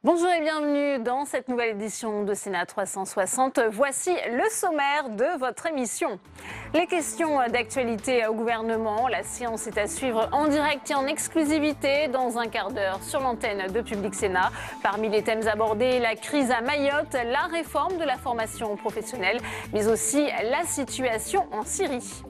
Bonjour et bienvenue dans cette nouvelle édition de Sénat 360. Voici le sommaire de votre émission. Les questions d'actualité au gouvernement. La séance est à suivre en direct et en exclusivité dans un quart d'heure sur l'antenne de Public Sénat. Parmi les thèmes abordés, la crise à Mayotte, la réforme de la formation professionnelle, mais aussi la situation en Syrie.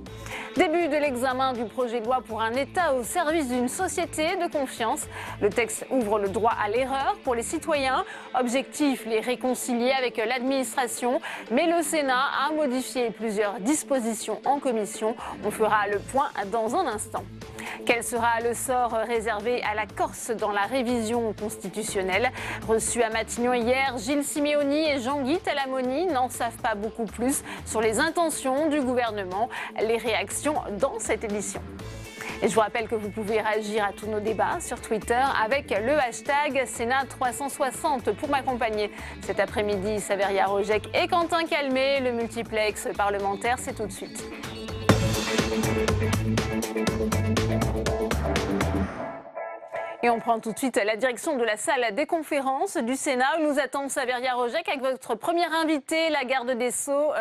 Début de l'examen du projet de loi pour un État au service d'une société de confiance. Le texte ouvre le droit à l'erreur pour les citoyens. Objectif, les réconcilier avec l'administration. Mais le Sénat a modifié plusieurs dispositions en commission. On fera le point dans un instant. Quel sera le sort réservé à la Corse dans la révision constitutionnelle? Reçus à Matignon hier, Gilles Simeoni et Jean-Guy Talamoni n'en savent pas beaucoup plus sur les intentions du gouvernement. Les réactions dans cette édition. Et je vous rappelle que vous pouvez réagir à tous nos débats sur Twitter avec le hashtag Sénat 360. Pour m'accompagner cet après-midi, Saveria Rojek et Quentin Calmet. Le multiplex parlementaire, c'est tout de suite. Et on prend tout de suite la direction de la salle des conférences du Sénat où nous attend Saveria Rojek avec votre première invitée, la garde des Sceaux,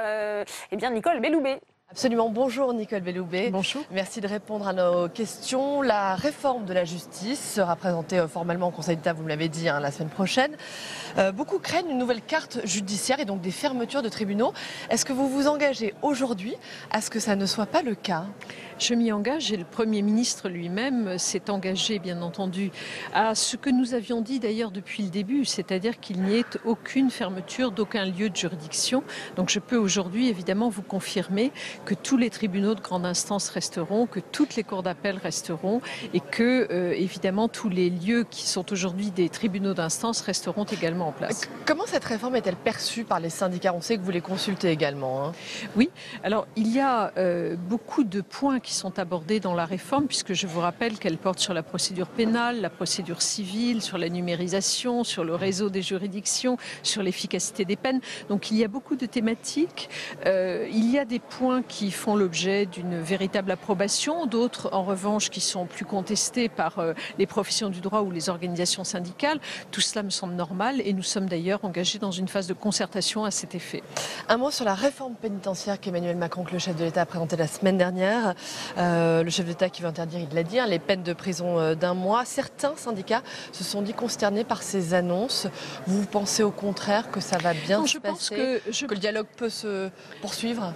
Nicole Belloubet. Absolument. Bonjour Nicole Belloubet. Bonjour. Merci de répondre à nos questions. La réforme de la justice sera présentée formellement au Conseil d'État, vous me l'avez dit, la semaine prochaine. Beaucoup craignent une nouvelle carte judiciaire et donc des fermetures de tribunaux. Est-ce que vous vous engagez aujourd'hui à ce que ça ne soit pas le cas ? Je m'y engage et le Premier ministre lui-même s'est engagé, bien entendu, à ce que nous avions dit d'ailleurs depuis le début, c'est-à-dire qu'il n'y ait aucune fermeture d'aucun lieu de juridiction. Donc je peux aujourd'hui évidemment vous confirmer que tous les tribunaux de grande instance resteront, que toutes les cours d'appel resteront et que, évidemment, tous les lieux qui sont aujourd'hui des tribunaux d'instance resteront également en place. Comment cette réforme est-elle perçue par les syndicats? On sait que vous les consultez également. Oui, alors il y a beaucoup de points qui sont abordés dans la réforme, puisque je vous rappelle qu'elle porte sur la procédure pénale, la procédure civile, sur la numérisation, sur le réseau des juridictions, sur l'efficacité des peines. Donc il y a beaucoup de thématiques. Il y a des points qui font l'objet d'une véritable approbation, d'autres en revanche qui sont plus contestés par les professions du droit ou les organisations syndicales. Tout cela me semble normal et nous sommes d'ailleurs engagés dans une phase de concertation à cet effet. Un mot sur la réforme pénitentiaire qu'Emmanuel Macron, que le chef de l'État a présentée la semaine dernière. Le chef d'État qui veut interdire, il l'a dit, les peines de prison d'1 mois. Certains syndicats se sont dit consternés par ces annonces. Vous pensez au contraire que ça va bien se passer, que le dialogue peut se poursuivre ?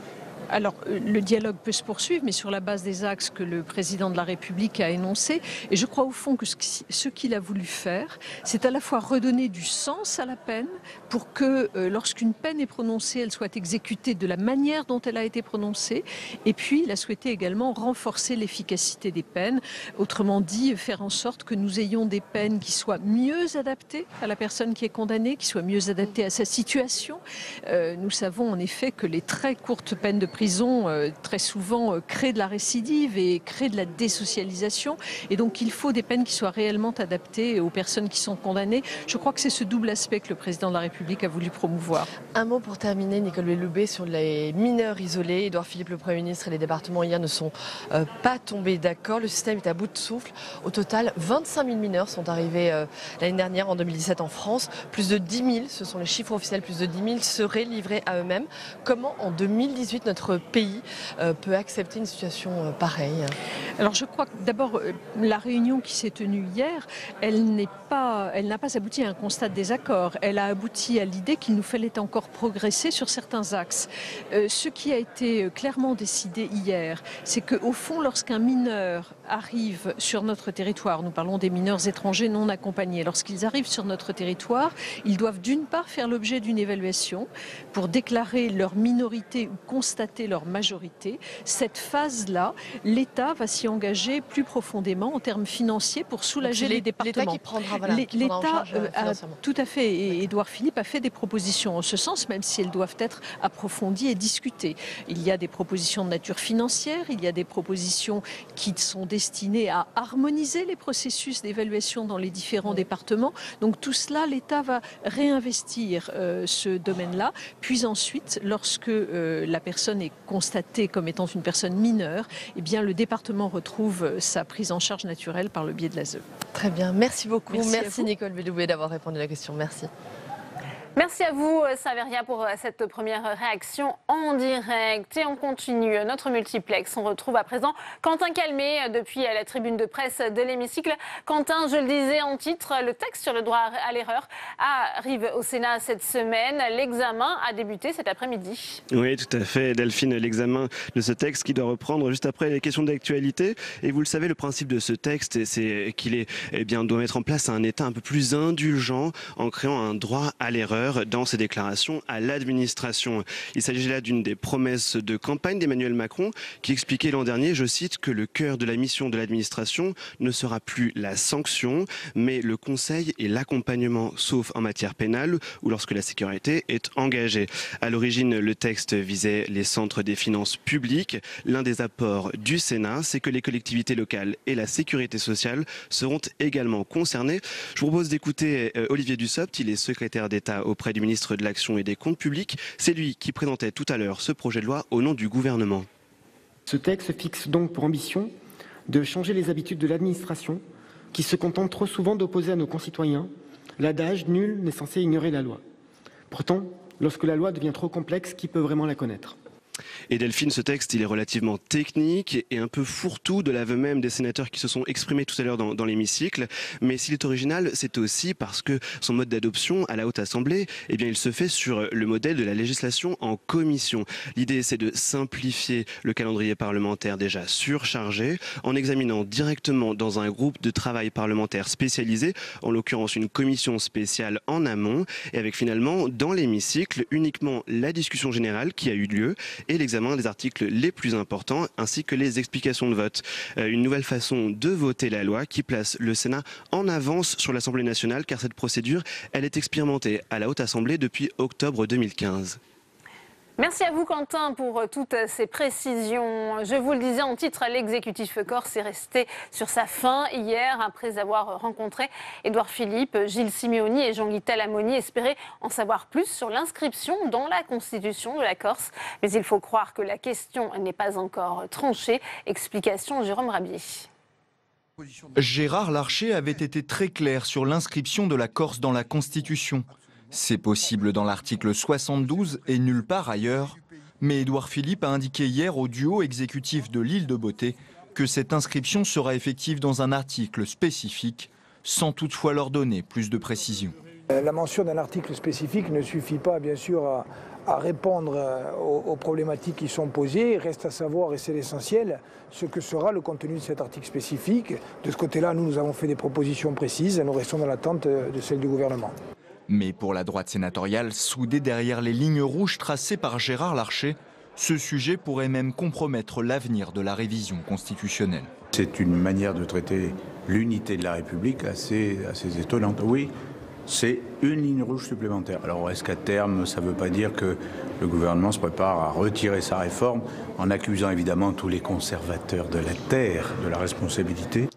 Alors, le dialogue peut se poursuivre, mais sur la base des axes que le président de la République a énoncés. Et je crois au fond que ce qu'il a voulu faire, c'est à la fois redonner du sens à la peine pour que lorsqu'une peine est prononcée, elle soit exécutée de la manière dont elle a été prononcée. Et puis, il a souhaité également renforcer l'efficacité des peines. Autrement dit, faire en sorte que nous ayons des peines qui soient mieux adaptées à la personne qui est condamnée, qui soient mieux adaptées à sa situation. Nous savons en effet que les très courtes peines de prison très souvent crée de la récidive et crée de la désocialisation. Et donc il faut des peines qui soient réellement adaptées aux personnes qui sont condamnées. Je crois que c'est ce double aspect que le président de la République a voulu promouvoir. Un mot pour terminer, Nicole Belloubet, sur les mineurs isolés. Édouard Philippe, le Premier ministre, et les départements hier ne sont pas tombés d'accord. Le système est à bout de souffle. Au total, 25 000 mineurs sont arrivés l'année dernière, en 2017, en France. Plus de 10 000, ce sont les chiffres officiels, plus de 10 000 seraient livrés à eux-mêmes. Comment, en 2018, notre pays peut accepter une situation pareille? Alors je crois que d'abord la réunion qui s'est tenue hier, elle n'a pas abouti à un constat de désaccord. Elle a abouti à l'idée qu'il nous fallait encore progresser sur certains axes. Ce qui a été clairement décidé hier, c'est qu'au fond, lorsqu'un mineur arrive sur notre territoire, nous parlons des mineurs étrangers non accompagnés, lorsqu'ils arrivent sur notre territoire, ils doivent d'une part faire l'objet d'une évaluation pour déclarer leur minorité ou constater leur majorité. Cette phase-là, l'État va s'y engager plus profondément en termes financiers pour soulager les départements. L'État qui prendra, l'État tout à fait. Et Édouard Philippe a fait des propositions en ce sens, même si elles doivent être approfondies et discutées. Il y a des propositions de nature financière, il y a des propositions qui sont des destiné à harmoniser les processus d'évaluation dans les différents départements. Donc tout cela, l'État va réinvestir ce domaine-là. Puis ensuite, lorsque la personne est constatée comme étant une personne mineure, eh bien, le département retrouve sa prise en charge naturelle par le biais de l'ASE. Très bien, merci beaucoup. Merci Nicole Belloubet d'avoir répondu à la question. Merci. Merci à vous, Saveria, pour cette première réaction en direct. Et on continue notre multiplex. On retrouve à présent Quentin Calmet depuis la tribune de presse de l'hémicycle. Quentin, je le disais en titre, le texte sur le droit à l'erreur arrive au Sénat cette semaine. L'examen a débuté cet après-midi. Oui, tout à fait, Delphine, l'examen de ce texte qui doit reprendre juste après les questions d'actualité. Et vous le savez, le principe de ce texte, c'est qu'il doit mettre en place un État un peu plus indulgent en créant un droit à l'erreur dans ses déclarations à l'administration. Il s'agit là d'une des promesses de campagne d'Emmanuel Macron qui expliquait l'an dernier, je cite, que le cœur de la mission de l'administration ne sera plus la sanction, mais le conseil et l'accompagnement, sauf en matière pénale ou lorsque la sécurité est engagée. À l'origine, le texte visait les centres des finances publiques. L'un des apports du Sénat, c'est que les collectivités locales et la sécurité sociale seront également concernées. Je vous propose d'écouter Olivier Dussopt, il est secrétaire d'État auprès du ministre de l'Action et des Comptes publics. C'est lui qui présentait tout à l'heure ce projet de loi au nom du gouvernement. Ce texte fixe donc pour ambition de changer les habitudes de l'administration qui se contente trop souvent d'opposer à nos concitoyens l'adage « nul n'est censé ignorer la loi ». Pourtant, lorsque la loi devient trop complexe, qui peut vraiment la connaître ? Et Delphine, ce texte, il est relativement technique et un peu fourre-tout de l'aveu même des sénateurs qui se sont exprimés tout à l'heure dans l'hémicycle. Mais s'il est original, c'est aussi parce que son mode d'adoption à la Haute Assemblée, il se fait sur le modèle de la législation en commission. L'idée, c'est de simplifier le calendrier parlementaire déjà surchargé en examinant directement dans un groupe de travail parlementaire spécialisé, en l'occurrence une commission spéciale en amont, et avec finalement dans l'hémicycle uniquement la discussion générale qui a eu lieu et l'examen des articles les plus importants ainsi que les explications de vote. Une nouvelle façon de voter la loi qui place le Sénat en avance sur l'Assemblée nationale car cette procédure, elle est expérimentée à la Haute Assemblée depuis octobre 2015. Merci à vous Quentin pour toutes ces précisions. Je vous le disais en titre, l'exécutif corse est resté sur sa faim hier après avoir rencontré Édouard Philippe, Gilles Simeoni et Jean-Guy Talamoni, espéraient en savoir plus sur l'inscription dans la constitution de la Corse. Mais il faut croire que la question n'est pas encore tranchée. Explication Jérôme Rabier. Gérard Larcher avait été très clair sur l'inscription de la Corse dans la Constitution. C'est possible dans l'article 72 et nulle part ailleurs. Mais Édouard Philippe a indiqué hier au duo exécutif de l'île de Beauté que cette inscription sera effective dans un article spécifique, sans toutefois leur donner plus de précision. La mention d'un article spécifique ne suffit pas, bien sûr, à répondre aux problématiques qui sont posées. Il reste à savoir, et c'est l'essentiel, ce que sera le contenu de cet article spécifique. De ce côté-là, nous avons fait des propositions précises et nous restons dans l'attente de celle du gouvernement. Mais pour la droite sénatoriale, soudée derrière les lignes rouges tracées par Gérard Larcher, ce sujet pourrait même compromettre l'avenir de la révision constitutionnelle. C'est une manière de traiter l'unité de la République assez étonnante. Oui, c'est une ligne rouge supplémentaire. Alors est-ce qu'à terme, ça ne veut pas dire que le gouvernement se prépare à retirer sa réforme en accusant évidemment tous les conservateurs de la terre de la responsabilité ?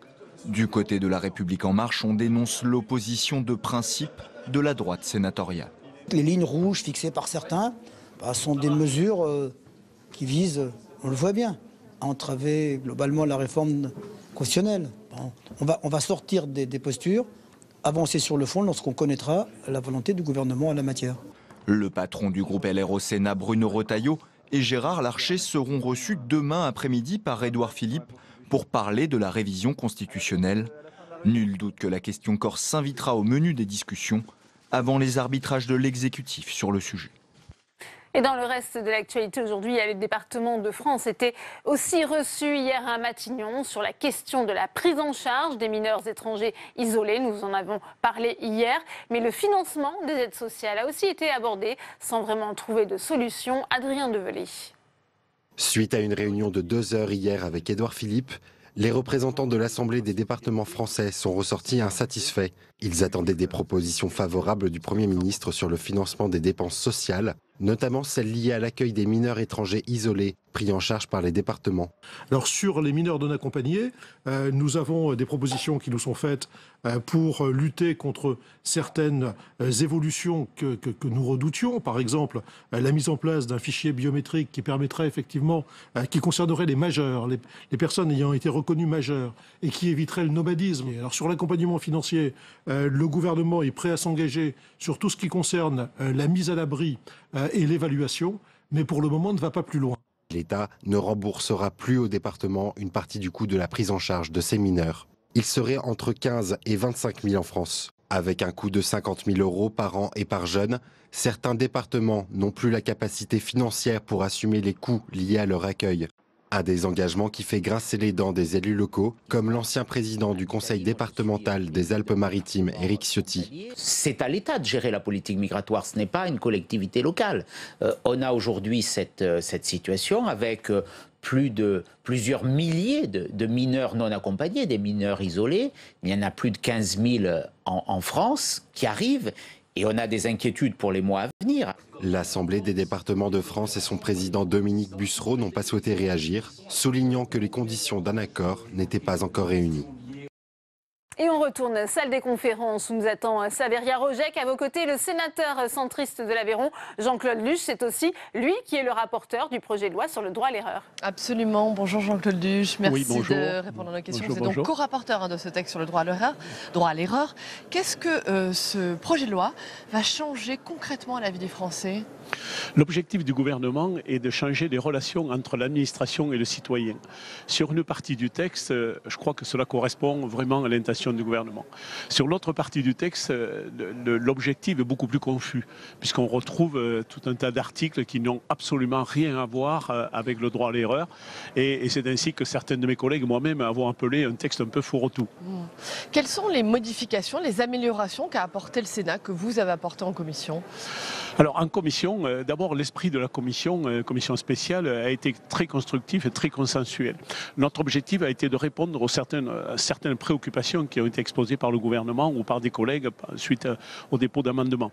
Du côté de la République en marche, on dénonce l'opposition de principe de la droite sénatoriale. Les lignes rouges fixées par certains sont des mesures qui visent, on le voit bien, à entraver globalement la réforme constitutionnelle. On va sortir des postures, avancer sur le fond lorsqu'on connaîtra la volonté du gouvernement en la matière. Le patron du groupe LR au Sénat, Bruno Retailleau, et Gérard Larcher seront reçus demain après-midi par Édouard Philippe pour parler de la révision constitutionnelle. Nul doute que la question corse s'invitera au menu des discussions avant les arbitrages de l'exécutif sur le sujet. Et dans le reste de l'actualité aujourd'hui, le département de France était aussi reçu hier à Matignon sur la question de la prise en charge des mineurs étrangers isolés. Nous en avons parlé hier, mais le financement des aides sociales a aussi été abordé sans vraiment trouver de solution. Adrien Develay. Suite à une réunion de 2 heures hier avec Édouard Philippe, les représentants de l'Assemblée des départements français sont ressortis insatisfaits. Ils attendaient des propositions favorables du Premier ministre sur le financement des dépenses sociales, notamment celles liées à l'accueil des mineurs étrangers isolés pris en charge par les départements. Alors sur les mineurs non accompagnés, nous avons des propositions qui nous sont faites pour lutter contre certaines évolutions que nous redoutions. Par exemple, la mise en place d'un fichier biométrique qui permettrait effectivement, qui concernerait les majeurs, les personnes ayant été reconnues majeures et qui éviterait le nomadisme. Et alors sur l'accompagnement financier, le gouvernement est prêt à s'engager sur tout ce qui concerne la mise à l'abri et l'évaluation, mais pour le moment ne va pas plus loin. L'État ne remboursera plus au département une partie du coût de la prise en charge de ces mineurs. Il serait entre 15 et 25 000 en France. Avec un coût de 50 000 € par an et par jeune, certains départements n'ont plus la capacité financière pour assumer les coûts liés à leur accueil. Un désengagements qui fait grincer les dents des élus locaux, comme l'ancien président du conseil départemental des Alpes-Maritimes, Éric Ciotti. C'est à l'État de gérer la politique migratoire, ce n'est pas une collectivité locale. On a aujourd'hui cette situation avec plusieurs milliers de mineurs non accompagnés, des mineurs isolés. Il y en a plus de 15 000 en France qui arrivent. Et on a des inquiétudes pour les mois à venir. L'Assemblée des départements de France et son président Dominique Bussereau n'ont pas souhaité réagir, soulignant que les conditions d'un accord n'étaient pas encore réunies. Et on retourne salle des conférences où nous attend Saveria Rojek. À vos côtés, le sénateur centriste de l'Aveyron, Jean-Claude Luche. C'est aussi lui qui est le rapporteur du projet de loi sur le droit à l'erreur. Absolument. Bonjour Jean-Claude Luche. Merci de répondre à nos questions. Bonjour, Vous êtes donc co-rapporteur de ce texte sur le droit à l'erreur. Qu'est-ce que ce projet de loi va changer concrètement à la vie des Français ? L'objectif du gouvernement est de changer les relations entre l'administration et le citoyen. Sur une partie du texte, je crois que cela correspond vraiment à l'intention du gouvernement. Sur l'autre partie du texte, l'objectif est beaucoup plus confus, puisqu'on retrouve tout un tas d'articles qui n'ont absolument rien à voir avec le droit à l'erreur. Et c'est ainsi que certains de mes collègues, moi-même, avons appelé un texte un peu fourre-tout. Quelles sont les modifications, les améliorations qu'a apporté le Sénat, que vous avez apportées en commission ? Alors en commission, d'abord l'esprit de la commission spéciale a été très constructif et très consensuel. Notre objectif a été de répondre aux certaines préoccupations qui ont été exposées par le gouvernement ou par des collègues suite au dépôt d'amendements.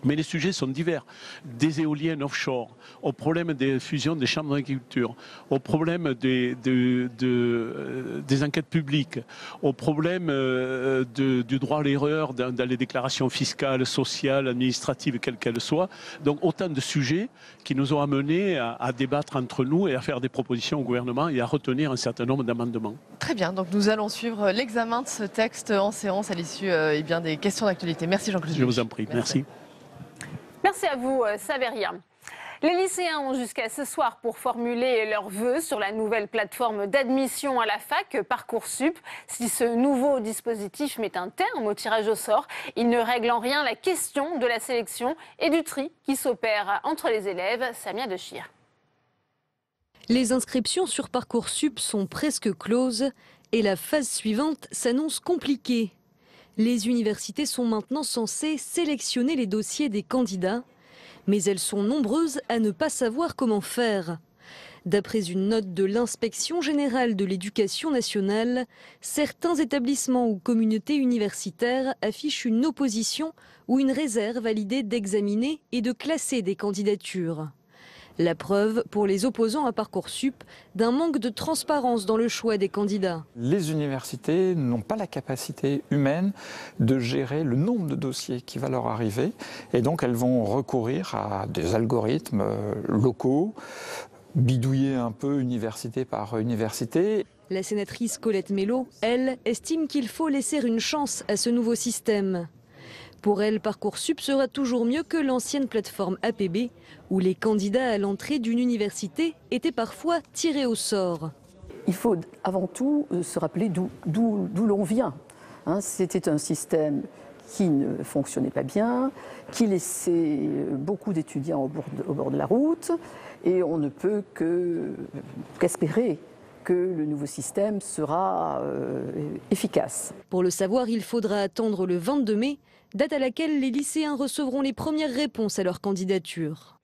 Mais les sujets sont divers, des éoliennes offshore, au problème des fusions des chambres d'agriculture, au problème des enquêtes publiques, au problème du droit à l'erreur dans les déclarations fiscales, sociales, administratives, quelles qu'elles soient. Donc autant de sujets qui nous ont amenés à débattre entre nous et à faire des propositions au gouvernement et à retenir un certain nombre d'amendements. Très bien, donc nous allons suivre l'examen de ce texte en séance à l'issue des questions d'actualité. Merci Jean-Claude. Je vous en prie, merci. Merci à vous, Saveria. Les lycéens ont jusqu'à ce soir pour formuler leurs vœux sur la nouvelle plateforme d'admission à la fac Parcoursup. Si ce nouveau dispositif met un terme au tirage au sort, il ne règle en rien la question de la sélection et du tri qui s'opère entre les élèves. Samia Dechir. Les inscriptions sur Parcoursup sont presque closes et la phase suivante s'annonce compliquée. Les universités sont maintenant censées sélectionner les dossiers des candidats, mais elles sont nombreuses à ne pas savoir comment faire. D'après une note de l'Inspection générale de l'éducation nationale, certains établissements ou communautés universitaires affichent une opposition ou une réserve à l'idée d'examiner et de classer des candidatures. La preuve, pour les opposants à Parcoursup, d'un manque de transparence dans le choix des candidats. Les universités n'ont pas la capacité humaine de gérer le nombre de dossiers qui va leur arriver et donc elles vont recourir à des algorithmes locaux, bidouiller un peu université par université. La sénatrice Colette Mello, elle, estime qu'il faut laisser une chance à ce nouveau système. Pour elle, Parcoursup sera toujours mieux que l'ancienne plateforme APB, où les candidats à l'entrée d'une université étaient parfois tirés au sort. Il faut avant tout se rappeler d'où l'on vient. C'était un système qui ne fonctionnait pas bien, qui laissait beaucoup d'étudiants au bord de la route, et on ne peut qu'espérer que le nouveau système sera efficace. Pour le savoir, il faudra attendre le 22 mai, date à laquelle les lycéens recevront les premières réponses à leur candidature.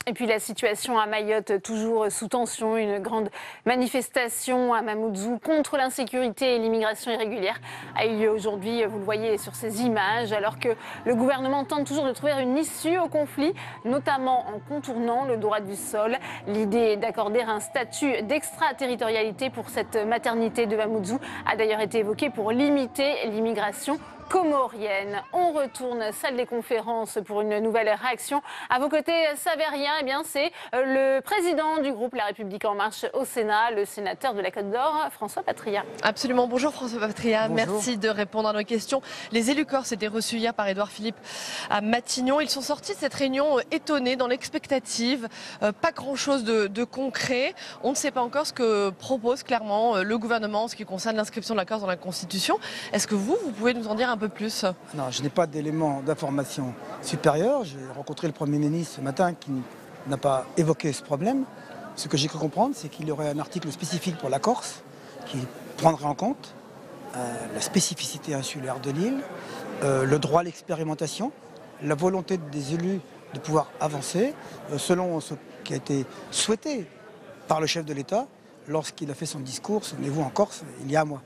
Et puis la situation à Mayotte, toujours sous tension. Une grande manifestation à Mamoudzou contre l'insécurité et l'immigration irrégulière a eu lieu aujourd'hui. Vous le voyez sur ces images, alors que le gouvernement tente toujours de trouver une issue au conflit, notamment en contournant le droit du sol. L'idée d'accorder un statut d'extraterritorialité pour cette maternité de Mamoudzou a d'ailleurs été évoquée pour limiter l'immigration comorienne. On retourne salle des conférences pour une nouvelle réaction. À vos côtés, Savérien, eh bien, c'est le président du groupe La République En Marche au Sénat, le sénateur de la Côte d'Or, François Patriat. Absolument. Bonjour François Patriat. Bonjour. Merci de répondre à nos questions. Les élus corses étaient reçus hier par Édouard Philippe à Matignon. Ils sont sortis de cette réunion étonnés, dans l'expectative. Pas grand-chose de concret. On ne sait pas encore ce que propose clairement le gouvernement en ce qui concerne l'inscription de la Corse dans la Constitution. Est-ce que vous pouvez nous en dire un peu plus? Non, je n'ai pas d'éléments d'information supérieurs. J'ai rencontré le Premier ministre ce matin qui n'a pas évoqué ce problème. Ce que j'ai cru comprendre, c'est qu'il y aurait un article spécifique pour la Corse qui prendrait en compte la spécificité insulaire de l'île, le droit à l'expérimentation, la volonté des élus de pouvoir avancer selon ce qui a été souhaité par le chef de l'État lorsqu'il a fait son discours, souvenez-vous, en Corse, il y a un mois.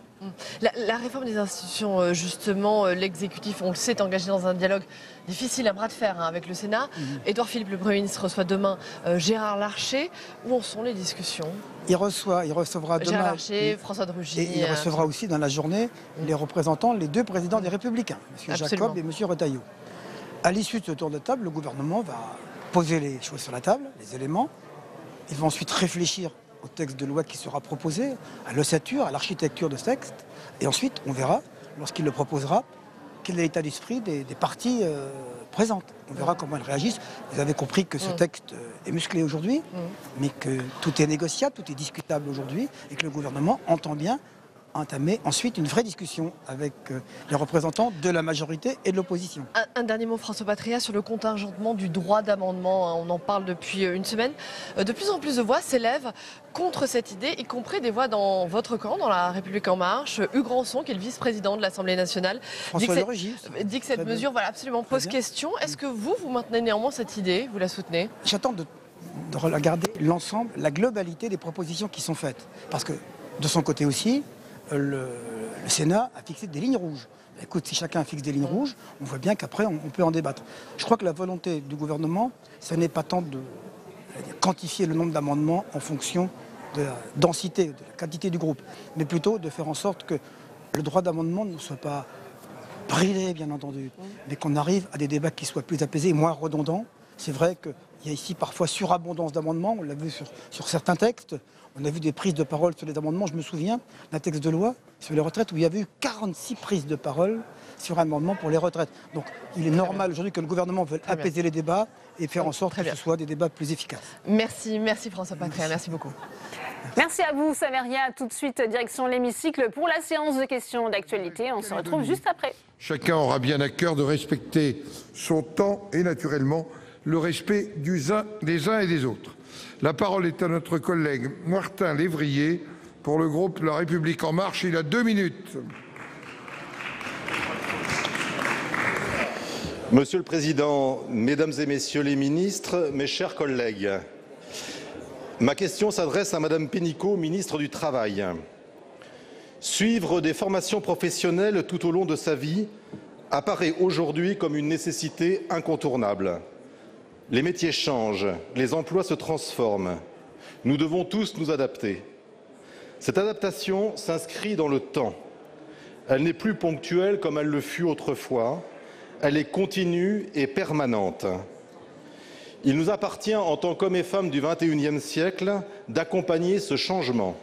La réforme des institutions, justement, l'exécutif, on le sait, est engagé dans un dialogue difficile, un bras de fer avec le Sénat. Édouard Philippe, le Premier ministre, reçoit demain Gérard Larcher. Où en sont les discussions? Il recevra demain Gérard Larcher, François de Rugy. Et il recevra aussi dans la journée les représentants, les deux présidents des Républicains, M. Jacob et M. Retailleau. À l'issue de ce tour de table, le gouvernement va poser les choses sur la table, les éléments. Il va ensuite réfléchir au texte de loi qui sera proposé, à l'ossature, à l'architecture de ce texte. Et ensuite, on verra, lorsqu'il le proposera, quel est l'état d'esprit des parties présentes. On verra comment elles réagissent. Vous avez compris que ce texte est musclé aujourd'hui, mais que tout est négociable, tout est discutable aujourd'hui, et que le gouvernement entend bien entamer ensuite une vraie discussion avec les représentants de la majorité et de l'opposition. Un dernier mot, François Patriat, sur le contingentement du droit d'amendement. On en parle depuis une semaine. De plus en plus de voix s'élèvent contre cette idée, y compris des voix dans votre camp, dans La République En Marche. Hugues Rançon, qui est le vice-président de l'Assemblée nationale, dit que cette mesure absolument pose question. Est-ce que vous maintenez néanmoins cette idée? Vous la soutenez? J'attends de regarder l'ensemble, la globalité des propositions qui sont faites. Parce que, de son côté aussi, le Sénat a fixé des lignes rouges. Écoute, si chacun fixe des lignes rouges, on voit bien qu'après, on peut en débattre. Je crois que la volonté du gouvernement, ce n'est pas tant de quantifier le nombre d'amendements en fonction de la densité, de la quantité du groupe, mais plutôt de faire en sorte que le droit d'amendement ne soit pas bridé, bien entendu, mais qu'on arrive à des débats qui soient plus apaisés et moins redondants. C'est vrai qu'il y a ici parfois surabondance d'amendements, on l'a vu sur certains textes. On a vu des prises de parole sur les amendements. Je me souviens d'un texte de loi sur les retraites où il y avait eu 46 prises de parole sur un amendement pour les retraites. Donc il est normal aujourd'hui que le gouvernement veuille apaiser les débats et faire en sorte que ce soit des débats plus efficaces. Merci François Patriat, merci beaucoup. Merci à vous, Savérien. Tout de suite, direction l'hémicycle pour la séance de questions d'actualité. On se retrouve juste après. Chacun aura bien à cœur de respecter son temps et naturellement le respect des uns et des autres. La parole est à notre collègue Martin Lévrier pour le groupe La République En Marche. Il a 2 minutes. Monsieur le Président, Mesdames et Messieurs les ministres, mes chers collègues, ma question s'adresse à Madame Pénicaud, ministre du Travail. Suivre des formations professionnelles tout au long de sa vie apparaît aujourd'hui comme une nécessité incontournable. Les métiers changent, les emplois se transforment. Nous devons tous nous adapter. Cette adaptation s'inscrit dans le temps. Elle n'est plus ponctuelle comme elle le fut autrefois. Elle est continue et permanente. Il nous appartient, en tant qu'hommes et femmes du XXIe siècle, d'accompagner ce changement.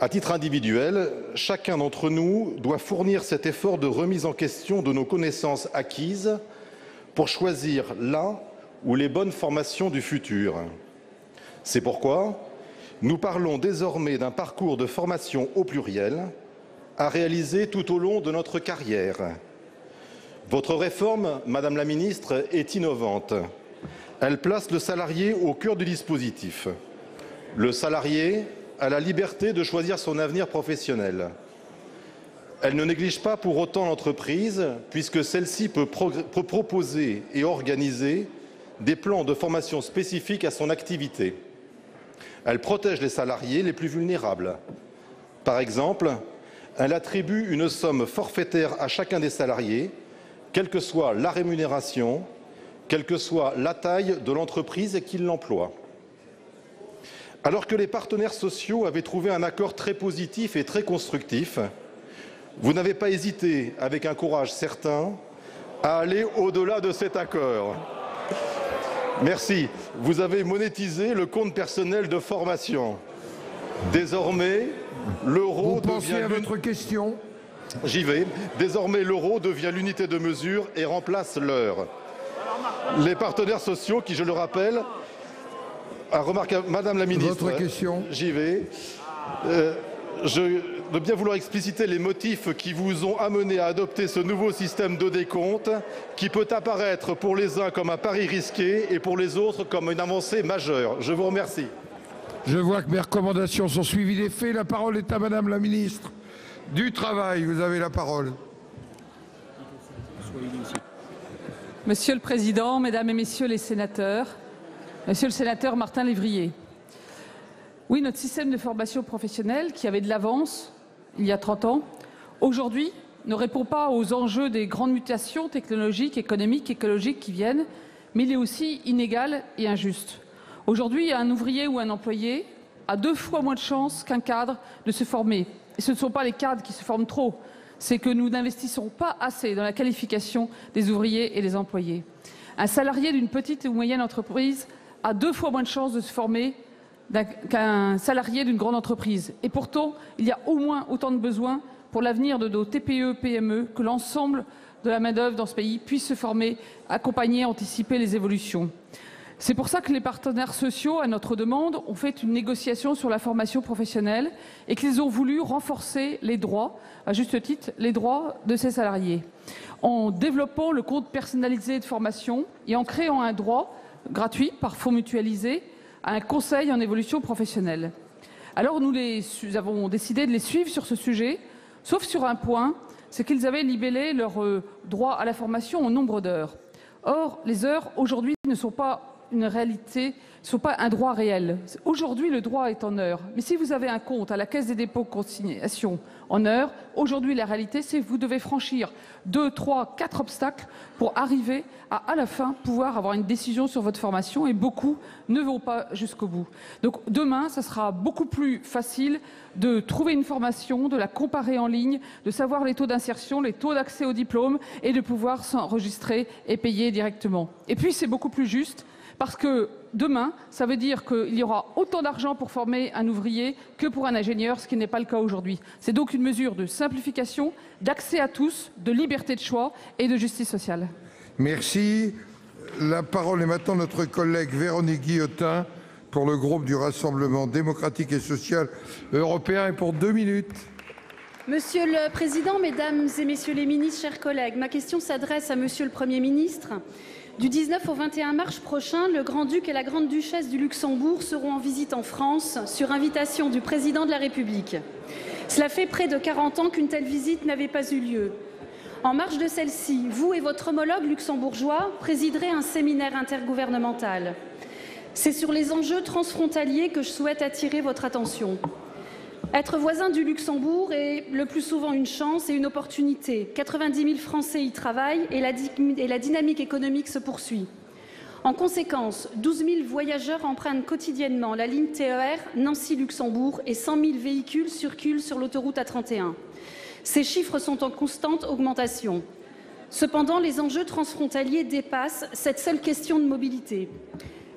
À titre individuel, chacun d'entre nous doit fournir cet effort de remise en question de nos connaissances acquises pour choisir la ou les bonnes formations du futur. C'est pourquoi nous parlons désormais d'un parcours de formation au pluriel à réaliser tout au long de notre carrière. Votre réforme, Madame la Ministre, est innovante. Elle place le salarié au cœur du dispositif. Le salarié a la liberté de choisir son avenir professionnel. Elle ne néglige pas pour autant l'entreprise, puisque celle-ci peut proposer et organiser des plans de formation spécifiques à son activité. Elle protège les salariés les plus vulnérables. Par exemple, elle attribue une somme forfaitaire à chacun des salariés, quelle que soit la rémunération, quelle que soit la taille de l'entreprise qui l'emploie. Alors que les partenaires sociaux avaient trouvé un accord très positif et très constructif, vous n'avez pas hésité, avec un courage certain, à aller au-delà de cet accord. Merci. Vous avez monétisé le compte personnel de formation. Désormais, l'euro Vous pensiez devient... à votre question ? J'y vais. Désormais, l'euro devient l'unité de mesure et remplace l'heure. Les partenaires sociaux, qui, je le rappelle, a remarqué, Madame la Ministre, votre question. J'y vais. Je veux bien vouloir expliciter les motifs qui vous ont amené à adopter ce nouveau système de décompte qui peut apparaître pour les uns comme un pari risqué et pour les autres comme une avancée majeure. Je vous remercie. Je vois que mes recommandations sont suivies des faits. La parole est à Madame la Ministre du Travail. Vous avez la parole. Monsieur le Président, Mesdames et Messieurs les sénateurs, Monsieur le sénateur Martin Lévrier, oui, notre système de formation professionnelle, qui avait de l'avance il y a 30 ans, aujourd'hui ne répond pas aux enjeux des grandes mutations technologiques, économiques, écologiques qui viennent, mais il est aussi inégal et injuste. Aujourd'hui, un ouvrier ou un employé a 2 fois moins de chances qu'un cadre de se former. Et ce ne sont pas les cadres qui se forment trop, c'est que nous n'investissons pas assez dans la qualification des ouvriers et des employés. Un salarié d'une petite ou moyenne entreprise a 2 fois moins de chances de se former qu'un salarié d'une grande entreprise. Et pourtant, il y a au moins autant de besoins pour l'avenir de nos TPE, PME, que l'ensemble de la main-d'œuvre dans ce pays puisse se former, accompagner, anticiper les évolutions. C'est pour ça que les partenaires sociaux, à notre demande, ont fait une négociation sur la formation professionnelle et qu'ils ont voulu renforcer les droits, à juste titre, les droits de ces salariés, en développant le compte personnalisé de formation et en créant un droit gratuit, par fonds mutualisés, à un conseil en évolution professionnelle. Alors nous avons décidé de les suivre sur ce sujet, sauf sur un point, c'est qu'ils avaient libellé leur droit à la formation en nombre d'heures. Or, les heures, aujourd'hui, ne sont pas une réalité, ne sont pas un droit réel. Aujourd'hui, le droit est en heures. Mais si vous avez un compte à la Caisse des dépôts consignation en heures, aujourd'hui, la réalité, c'est que vous devez franchir 2, 3, 4 obstacles pour arriver à la fin, pouvoir avoir une décision sur votre formation. Et beaucoup ne vont pas jusqu'au bout. Donc demain, ça sera beaucoup plus facile de trouver une formation, de la comparer en ligne, de savoir les taux d'insertion, les taux d'accès au diplôme et de pouvoir s'enregistrer et payer directement. Et puis, c'est beaucoup plus juste. Parce que demain, ça veut dire qu'il y aura autant d'argent pour former un ouvrier que pour un ingénieur, ce qui n'est pas le cas aujourd'hui. C'est donc une mesure de simplification, d'accès à tous, de liberté de choix et de justice sociale. Merci. La parole est maintenant à notre collègue Véronique Guillotin pour le groupe du Rassemblement démocratique et social européen et pour 2 minutes. Monsieur le Président, Mesdames et Messieurs les ministres, chers collègues, ma question s'adresse à Monsieur le Premier ministre. Du 19 au 21 mars prochain, le Grand-Duc et la Grande-Duchesse du Luxembourg seront en visite en France sur invitation du Président de la République. Cela fait près de 40 ans qu'une telle visite n'avait pas eu lieu. En marge de celle-ci, vous et votre homologue luxembourgeois présiderez un séminaire intergouvernemental. C'est sur les enjeux transfrontaliers que je souhaite attirer votre attention. Être voisin du Luxembourg est le plus souvent une chance et une opportunité. 90 000 Français y travaillent et la dynamique économique se poursuit. En conséquence, 12 000 voyageurs empruntent quotidiennement la ligne TER Nancy-Luxembourg et 100 000 véhicules circulent sur l'autoroute A31. Ces chiffres sont en constante augmentation. Cependant, les enjeux transfrontaliers dépassent cette seule question de mobilité.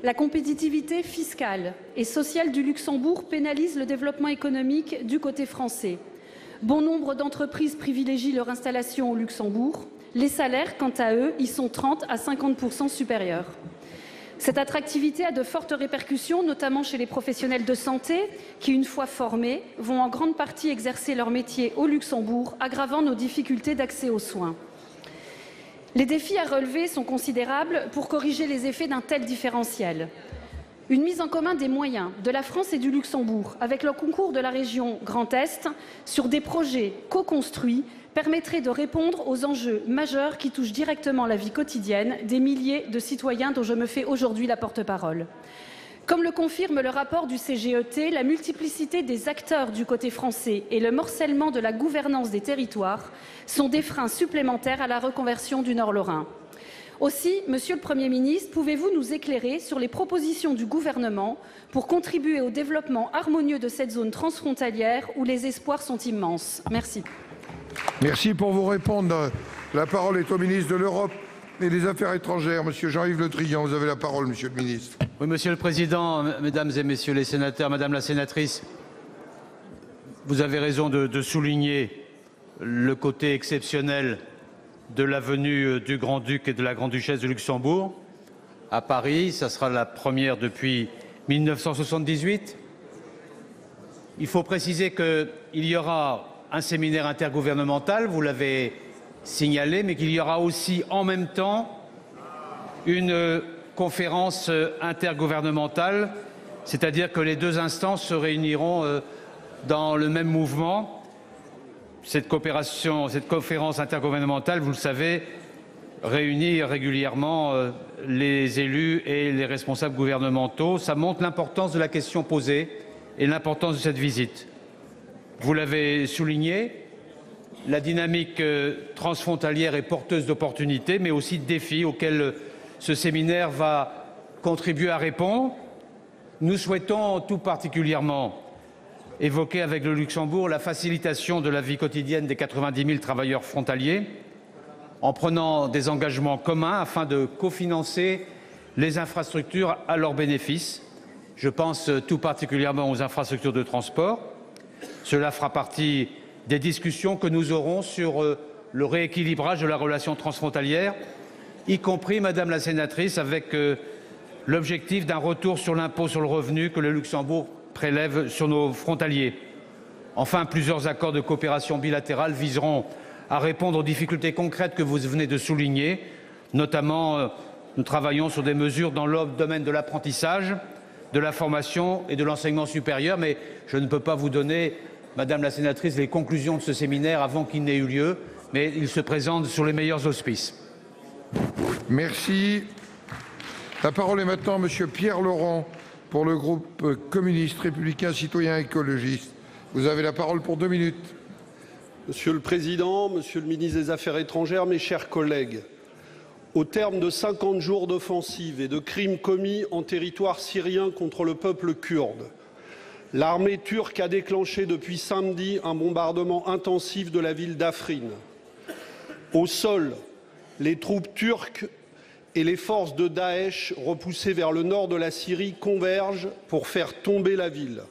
La compétitivité fiscale et sociale du Luxembourg pénalise le développement économique du côté français. Bon nombre d'entreprises privilégient leur installation au Luxembourg. Les salaires, quant à eux, y sont 30 à 50% supérieurs. Cette attractivité a de fortes répercussions, notamment chez les professionnels de santé qui, une fois formés, vont en grande partie exercer leur métier au Luxembourg, aggravant nos difficultés d'accès aux soins. Les défis à relever sont considérables pour corriger les effets d'un tel différentiel. Une mise en commun des moyens de la France et du Luxembourg, avec le concours de la région Grand Est, sur des projets co-construits, permettrait de répondre aux enjeux majeurs qui touchent directement la vie quotidienne des milliers de citoyens dont je me fais aujourd'hui la porte-parole. Comme le confirme le rapport du CGET, la multiplicité des acteurs du côté français et le morcellement de la gouvernance des territoires sont des freins supplémentaires à la reconversion du Nord Lorrain. Aussi, Monsieur le Premier ministre, pouvez-vous nous éclairer sur les propositions du gouvernement pour contribuer au développement harmonieux de cette zone transfrontalière où les espoirs sont immenses? Merci. Merci. Pour vous répondre. La parole est au ministre de l'Europe et des Affaires étrangères, Monsieur Jean-Yves Le Drian. Vous avez la parole, Monsieur le ministre. Oui, Monsieur le Président, Mesdames et Messieurs les sénateurs, Madame la sénatrice, vous avez raison de souligner le côté exceptionnel de la venue du Grand-Duc et de la Grande-Duchesse de Luxembourg à Paris. Ça sera la première depuis 1978. Il faut préciser qu'il y aura un séminaire intergouvernemental, vous l'avez signalé, mais qu'il y aura aussi en même temps une conférence intergouvernementale, c'est-à-dire que les deux instances se réuniront dans le même mouvement. Cette conférence intergouvernementale, vous le savez, réunit régulièrement les élus et les responsables gouvernementaux. Ça montre l'importance de la question posée et l'importance de cette visite. Vous l'avez souligné, la dynamique transfrontalière est porteuse d'opportunités, mais aussi de défis auxquels ce séminaire va contribuer à répondre. Nous souhaitons tout particulièrement évoquer avec le Luxembourg la facilitation de la vie quotidienne des 90 000 travailleurs frontaliers, en prenant des engagements communs afin de cofinancer les infrastructures à leur bénéfice. Je pense tout particulièrement aux infrastructures de transport. Cela fera partie des discussions que nous aurons sur le rééquilibrage de la relation transfrontalière, y compris, Madame la sénatrice, avec l'objectif d'un retour sur l'impôt sur le revenu que le Luxembourg prélève sur nos frontaliers. Enfin, plusieurs accords de coopération bilatérale viseront à répondre aux difficultés concrètes que vous venez de souligner. Notamment, nous travaillons sur des mesures dans le domaine de l'apprentissage, de la formation et de l'enseignement supérieur, mais je ne peux pas vous donner, Madame la sénatrice, les conclusions de ce séminaire avant qu'il n'ait eu lieu, mais il se présente sur les meilleurs auspices. Merci. La parole est maintenant à Monsieur Pierre Laurent pour le groupe communiste, républicain, citoyen, écologiste. Vous avez la parole pour 2 minutes. Monsieur le Président, Monsieur le ministre des Affaires étrangères, mes chers collègues, au terme de 50 jours d'offensive et de crimes commis en territoire syrien contre le peuple kurde, l'armée turque a déclenché depuis samedi un bombardement intensif de la ville d'Afrin. Au sol, les troupes turques et les forces de Daesh repoussées vers le nord de la Syrie convergent pour faire tomber la ville.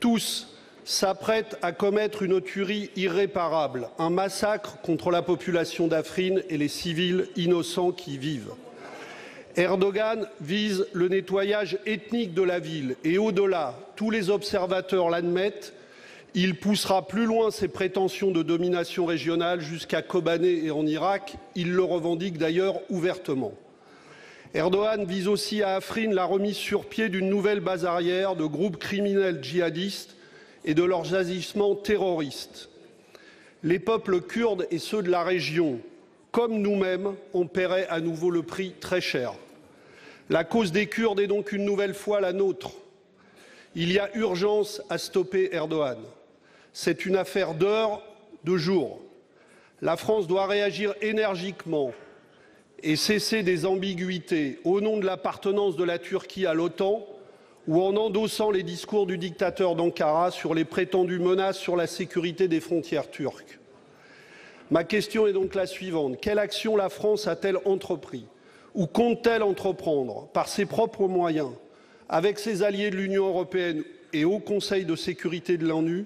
Tous s'apprêtent à commettre une tuerie irréparable, un massacre contre la population d'Afrin et les civils innocents qui y vivent. Erdogan vise le nettoyage ethnique de la ville et au-delà, tous les observateurs l'admettent, il poussera plus loin ses prétentions de domination régionale jusqu'à Kobané et en Irak. Il le revendique d'ailleurs ouvertement. Erdogan vise aussi à Afrin la remise sur pied d'une nouvelle base arrière de groupes criminels djihadistes et de leurs agissements terroristes. Les peuples kurdes et ceux de la région, comme nous-mêmes, ont payé à nouveau le prix très cher. La cause des Kurdes est donc une nouvelle fois la nôtre. Il y a urgence à stopper Erdogan. C'est une affaire d'heures, de jours. La France doit réagir énergiquement et cesser des ambiguïtés au nom de l'appartenance de la Turquie à l'OTAN ou en endossant les discours du dictateur d'Ankara sur les prétendues menaces sur la sécurité des frontières turques. Ma question est donc la suivante. Quelle action la France a-t-elle entrepris ou compte-t-elle entreprendre par ses propres moyens, avec ses alliés de l'Union européenne et au Conseil de sécurité de l'ONU,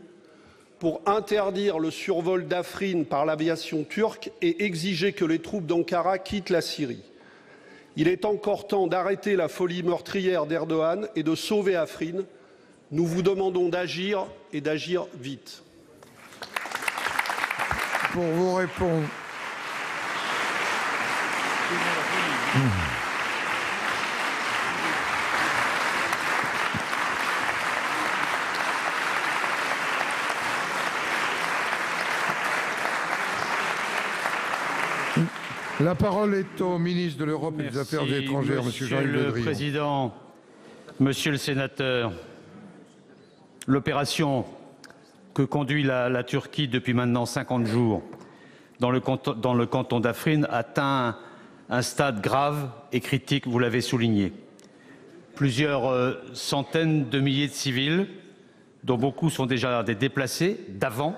pour interdire le survol d'Afrin par l'aviation turque et exiger que les troupes d'Ankara quittent la Syrie? Il est encore temps d'arrêter la folie meurtrière d'Erdogan et de sauver Afrin. Nous vous demandons d'agir et d'agir vite. Pour vous répondre. La parole est au ministre de l'Europe et des Affaires étrangères, M. Jean-Yves Le Drian. Monsieur le Président, Monsieur le Sénateur, l'opération que conduit la Turquie depuis maintenant 50 jours dans le canton d'Afrine atteint un stade grave et critique, vous l'avez souligné. Plusieurs centaines de milliers de civils, dont beaucoup sont déjà des déplacés d'avant,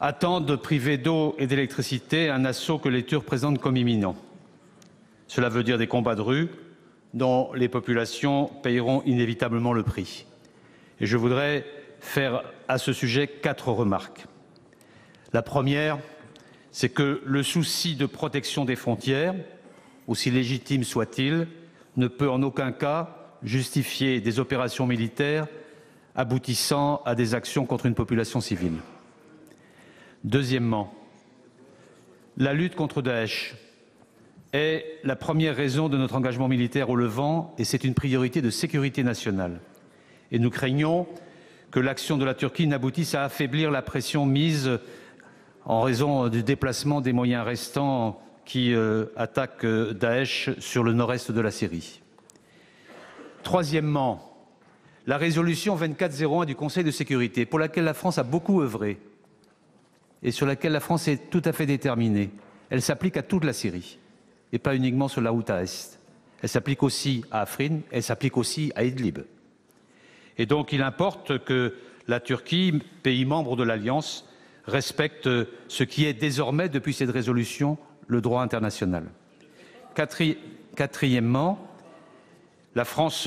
attendent privés d'eau et d'électricité un assaut que les Turcs présentent comme imminent. Cela veut dire des combats de rue dont les populations paieront inévitablement le prix. Et je voudrais faire à ce sujet 4 remarques. La première, c'est que le souci de protection des frontières, aussi légitime soit-il, ne peut en aucun cas justifier des opérations militaires aboutissant à des actions contre une population civile. Deuxièmement, la lutte contre Daesh est la première raison de notre engagement militaire au Levant et c'est une priorité de sécurité nationale. Et nous craignons que l'action de la Turquie n'aboutisse à affaiblir la pression mise en raison du déplacement des moyens restants qui attaquent Daesh sur le nord-est de la Syrie. Troisièmement, la résolution 2401 du Conseil de sécurité, pour laquelle la France a beaucoup œuvré et sur laquelle la France est tout à fait déterminée, elle s'applique à toute la Syrie et pas uniquement sur la route à Est. Elle s'applique aussi à Afrin, elle s'applique aussi à Idlib. Et donc il importe que la Turquie, pays membre de l'Alliance, respecte ce qui est désormais, depuis cette résolution, le droit international. Quatrièmement, la France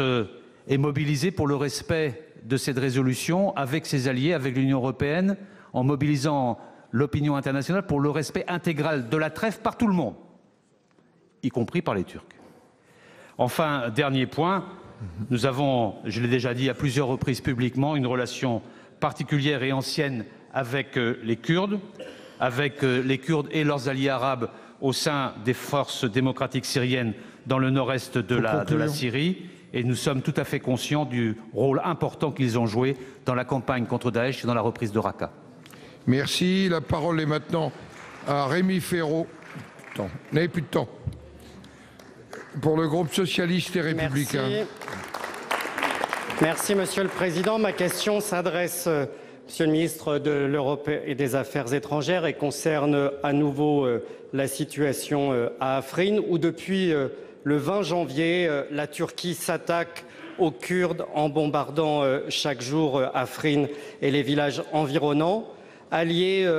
est mobilisée pour le respect de cette résolution avec ses alliés, avec l'Union européenne, en mobilisant l'opinion internationale pour le respect intégral de la trêve par tout le monde, y compris par les Turcs. Enfin, dernier point, nous avons, je l'ai déjà dit à plusieurs reprises publiquement, une relation particulière et ancienne avec les Kurdes et leurs alliés arabes au sein des forces démocratiques syriennes dans le nord-est de la Syrie. Et nous sommes tout à fait conscients du rôle important qu'ils ont joué dans la campagne contre Daesh et dans la reprise de Raqqa. Merci. La parole est maintenant à Rémi Féraud. Vous n'avez plus de temps. Pour le groupe socialiste et républicain. Merci, Monsieur le Président. Ma question s'adresse, Monsieur le ministre de l'Europe et des Affaires étrangères, et concerne à nouveau la situation à Afrin, où depuis le 20 janvier, la Turquie s'attaque aux Kurdes en bombardant chaque jour Afrin et les villages environnants, alliés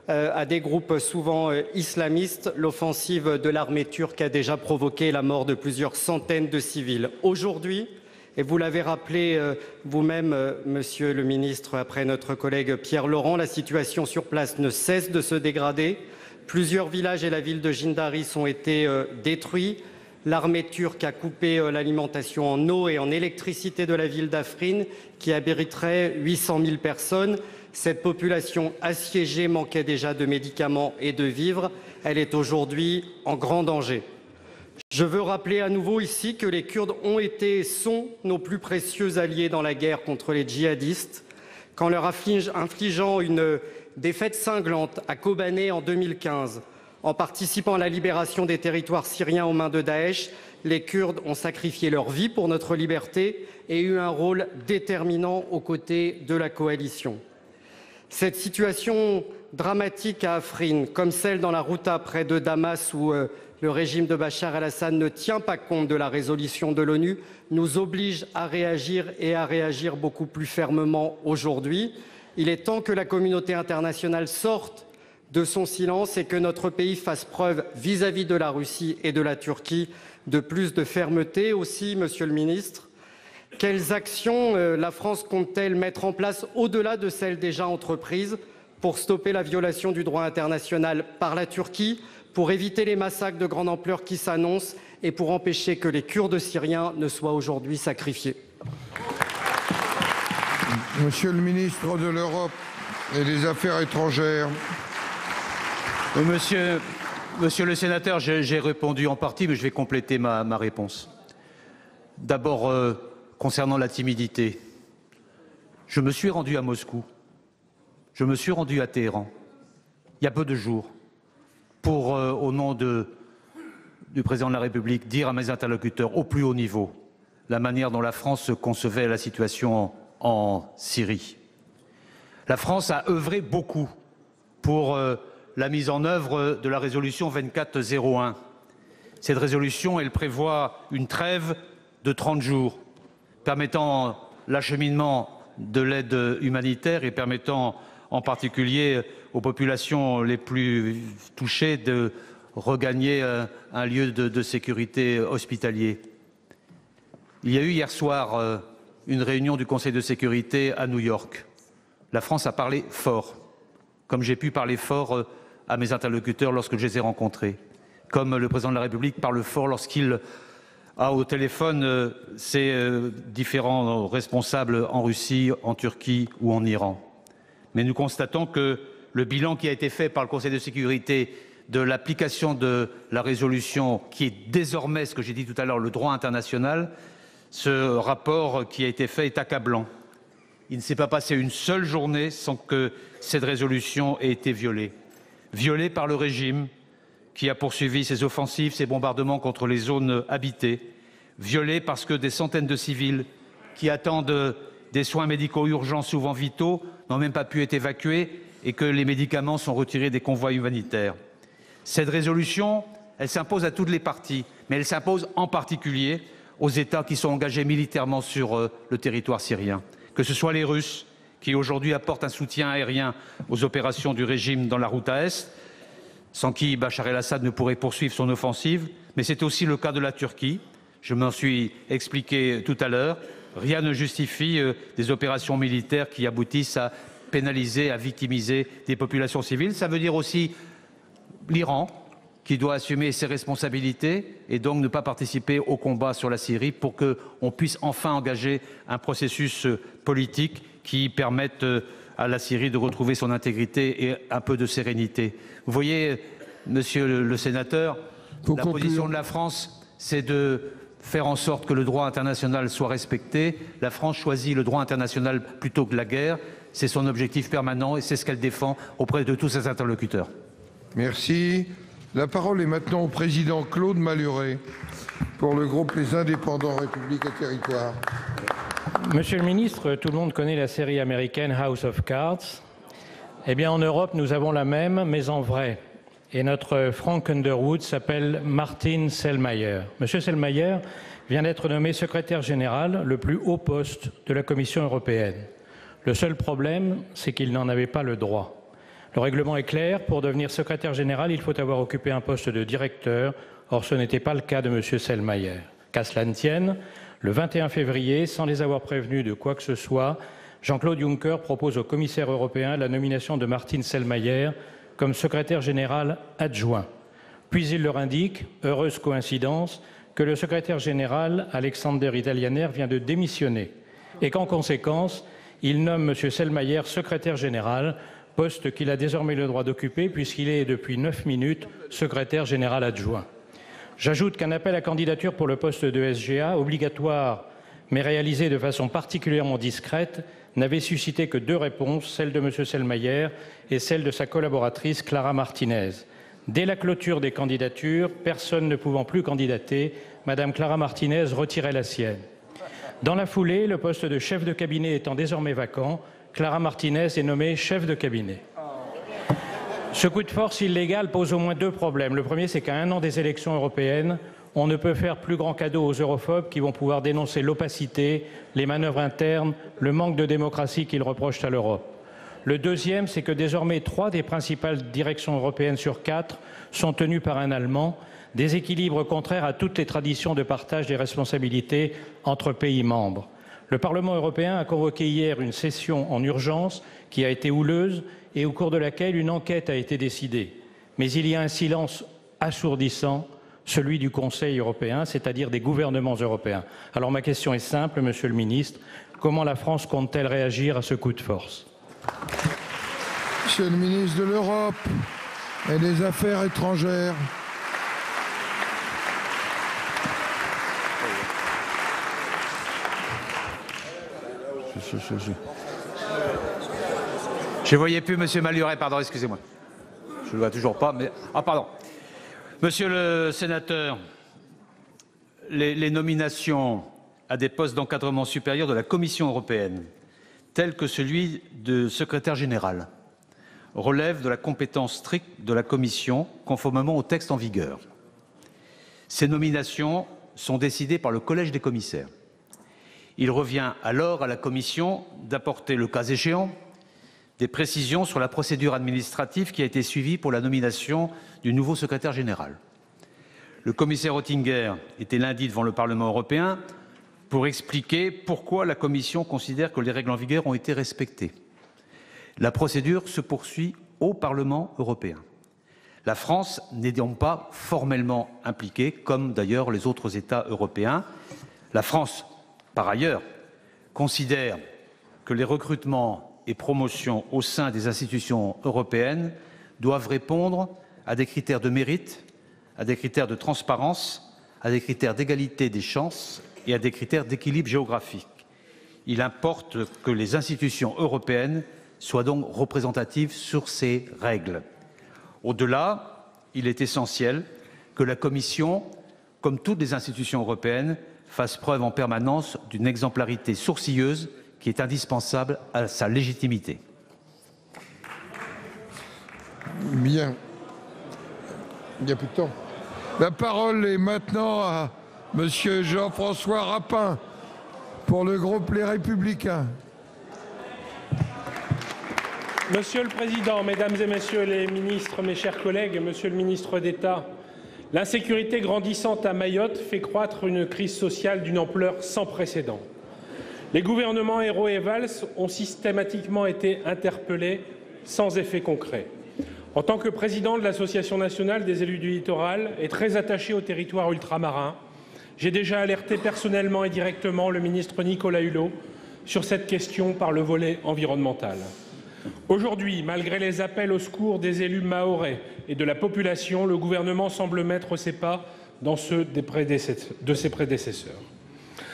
à des groupes souvent islamistes. L'offensive de l'armée turque a déjà provoqué la mort de plusieurs centaines de civils. Aujourd'hui, et vous l'avez rappelé vous-même, Monsieur le ministre, après notre collègue Pierre Laurent, la situation sur place ne cesse de se dégrader. Plusieurs villages et la ville de Jindaris ont été détruits. L'armée turque a coupé l'alimentation en eau et en électricité de la ville d'Afrin, qui abriterait 800 000 personnes. Cette population assiégée manquait déjà de médicaments et de vivres. Elle est aujourd'hui en grand danger. Je veux rappeler à nouveau ici que les Kurdes ont été et sont nos plus précieux alliés dans la guerre contre les djihadistes. Qu'en leur infligeant une défaite cinglante à Kobané en 2015, en participant à la libération des territoires syriens aux mains de Daesh, les Kurdes ont sacrifié leur vie pour notre liberté et eu un rôle déterminant aux côtés de la coalition. Cette situation dramatique à Afrin, comme celle dans la Ghouta près de Damas où le régime de Bachar el-Assad ne tient pas compte de la résolution de l'ONU, nous oblige à réagir et à réagir beaucoup plus fermement aujourd'hui. Il est temps que la communauté internationale sorte de son silence et que notre pays fasse preuve vis-à-vis de la Russie et de la Turquie de plus de fermeté. Aussi, Monsieur le ministre, quelles actions la France compte-t-elle mettre en place au-delà de celles déjà entreprises pour stopper la violation du droit international par la Turquie, pour éviter les massacres de grande ampleur qui s'annoncent et pour empêcher que les Kurdes syriens ne soient aujourd'hui sacrifiés? Monsieur le ministre de l'Europe et des Affaires étrangères. Monsieur le sénateur, j'ai répondu en partie, mais je vais compléter ma réponse. D'abord, concernant la timidité, je me suis rendu à Moscou, je me suis rendu à Téhéran, il y a peu de jours. pour, au nom du président de la République, dire à mes interlocuteurs au plus haut niveau la manière dont la France concevait la situation en Syrie. La France a œuvré beaucoup pour la mise en œuvre de la résolution 2401. Cette résolution, elle prévoit une trêve de 30 jours, permettant l'acheminement de l'aide humanitaire et permettant en particulier aux populations les plus touchées de regagner un lieu de sécurité hospitalier. Il y a eu hier soir une réunion du Conseil de sécurité à New York. La France a parlé fort, comme j'ai pu parler fort à mes interlocuteurs lorsque je les ai rencontrés, comme le président de la République parle fort lorsqu'il a au téléphone ses différents responsables en Russie, en Turquie ou en Iran. Mais nous constatons que le bilan qui a été fait par le Conseil de sécurité de l'application de la résolution, qui est désormais, ce que j'ai dit tout à l'heure, le droit international, ce rapport qui a été fait est accablant. Il ne s'est pas passé une seule journée sans que cette résolution ait été violée. Violée par le régime qui a poursuivi ses offensives, ses bombardements contre les zones habitées. Violée parce que des centaines de civils qui attendent des soins médicaux urgents, souvent vitaux, n'ont même pas pu être évacués et que les médicaments sont retirés des convois humanitaires. Cette résolution, elle s'impose à toutes les parties, mais elle s'impose en particulier aux États qui sont engagés militairement sur le territoire syrien. Que ce soit les Russes, qui aujourd'hui apportent un soutien aérien aux opérations du régime dans la route à Est, sans qui Bachar el-Assad ne pourrait poursuivre son offensive, mais c'est aussi le cas de la Turquie. Je m'en suis expliqué tout à l'heure. Rien ne justifie des opérations militaires qui aboutissent à pénaliser, à victimiser des populations civiles. Ça veut dire aussi l'Iran, qui doit assumer ses responsabilités et donc ne pas participer au combat sur la Syrie pour qu'on puisse enfin engager un processus politique qui permette à la Syrie de retrouver son intégrité et un peu de sérénité. Vous voyez, monsieur le sénateur, la position de la France, c'est de faire en sorte que le droit international soit respecté. La France choisit le droit international plutôt que la guerre. C'est son objectif permanent et c'est ce qu'elle défend auprès de tous ses interlocuteurs. Merci. La parole est maintenant au président Claude Malhuret pour le groupe Les Indépendants République et Territoires. Monsieur le ministre, tout le monde connaît la série américaine House of Cards. Eh bien, en Europe, nous avons la même, mais en vrai. Et notre Frank Underwood s'appelle Martin Selmayr. Monsieur Selmayr vient d'être nommé secrétaire général, le plus haut poste de la Commission européenne. Le seul problème, c'est qu'il n'en avait pas le droit. Le règlement est clair, pour devenir secrétaire général, il faut avoir occupé un poste de directeur. Or, ce n'était pas le cas de M. Selmayr. Qu'à cela ne tienne, le 21 février, sans les avoir prévenus de quoi que ce soit, Jean-Claude Juncker propose au commissaire européen la nomination de Martin Selmayr comme secrétaire général adjoint. Puis il leur indique, heureuse coïncidence, que le secrétaire général, Alexander Italianer, vient de démissionner et qu'en conséquence, il nomme M. Selmayr secrétaire général, poste qu'il a désormais le droit d'occuper puisqu'il est depuis 9 minutes secrétaire général adjoint. J'ajoute qu'un appel à candidature pour le poste de SGA, obligatoire mais réalisé de façon particulièrement discrète, n'avait suscité que 2 réponses, celle de M. Selmayr et celle de sa collaboratrice Clara Martinez. Dès la clôture des candidatures, personne ne pouvant plus candidater, Mme Clara Martinez retirait la sienne. Dans la foulée, le poste de chef de cabinet étant désormais vacant, Clara Martinez est nommée chef de cabinet. Ce coup de force illégal pose au moins 2 problèmes. Le premier, c'est qu'à 1 an des élections européennes, on ne peut faire plus grand cadeau aux europhobes qui vont pouvoir dénoncer l'opacité, les manœuvres internes, le manque de démocratie qu'ils reprochent à l'Europe. Le deuxième, c'est que désormais 3 des principales directions européennes sur 4 sont tenues par un Allemand, déséquilibre contraire à toutes les traditions de partage des responsabilités entre pays membres. Le Parlement européen a convoqué hier une session en urgence qui a été houleuse et au cours de laquelle une enquête a été décidée. Mais il y a un silence assourdissant, celui du Conseil européen, c'est-à-dire des gouvernements européens. Alors ma question est simple, Monsieur le Ministre, comment la France compte-t-elle réagir à ce coup de force? Monsieur le ministre de l'Europe et des Affaires étrangères. Je ne voyais plus M. Malhuret, pardon, excusez-moi. Je ne le vois toujours pas, mais... Ah, pardon. Monsieur le sénateur, les nominations à des postes d'encadrement supérieur de la Commission européenne, tels que celui de secrétaire général, relèvent de la compétence stricte de la Commission, conformément au texte en vigueur. Ces nominations sont décidées par le Collège des commissaires. Il revient alors à la Commission d'apporter, le cas échéant, des précisions sur la procédure administrative qui a été suivie pour la nomination du nouveau secrétaire général. Le commissaire Oettinger était lundi devant le Parlement européen pour expliquer pourquoi la Commission considère que les règles en vigueur ont été respectées. La procédure se poursuit au Parlement européen. La France n'est donc pas formellement impliquée, comme d'ailleurs les autres États européens. La France, par ailleurs, considère que les recrutements et promotions au sein des institutions européennes doivent répondre à des critères de mérite, à des critères de transparence, à des critères d'égalité des chances et à des critères d'équilibre géographique. Il importe que les institutions européennes soient donc représentatives sur ces règles. Au-delà, il est essentiel que la Commission, comme toutes les institutions européennes, fasse preuve en permanence d'une exemplarité sourcilleuse qui est indispensable à sa légitimité. Bien. Il n'y a plus de temps. La parole est maintenant à Monsieur Jean-François Rapin pour le groupe Les Républicains. Monsieur le Président, Mesdames et Messieurs les ministres, mes chers collègues, Monsieur le ministre d'État, l'insécurité grandissante à Mayotte fait croître une crise sociale d'une ampleur sans précédent. Les gouvernements Ayrault et Valls ont systématiquement été interpellés sans effet concret. En tant que président de l'Association nationale des élus du littoral et très attaché au territoire ultramarin, j'ai déjà alerté personnellement et directement le ministre Nicolas Hulot sur cette question par le volet environnemental. Aujourd'hui, malgré les appels au secours des élus mahorais et de la population, le gouvernement semble mettre ses pas dans ceux de ses prédécesseurs.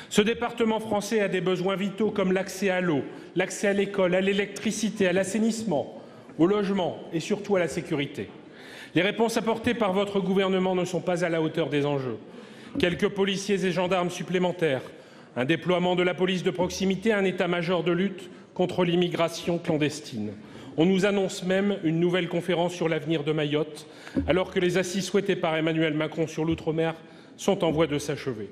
Ce département français a des besoins vitaux comme l'accès à l'eau, l'accès à l'école, à l'électricité, à l'assainissement, au logement et surtout à la sécurité. Les réponses apportées par votre gouvernement ne sont pas à la hauteur des enjeux. Quelques policiers et gendarmes supplémentaires, un déploiement de la police de proximité, un état-major de lutte contre l'immigration clandestine. On nous annonce même une nouvelle conférence sur l'avenir de Mayotte, alors que les assises souhaitées par Emmanuel Macron sur l'outre-mer sont en voie de s'achever.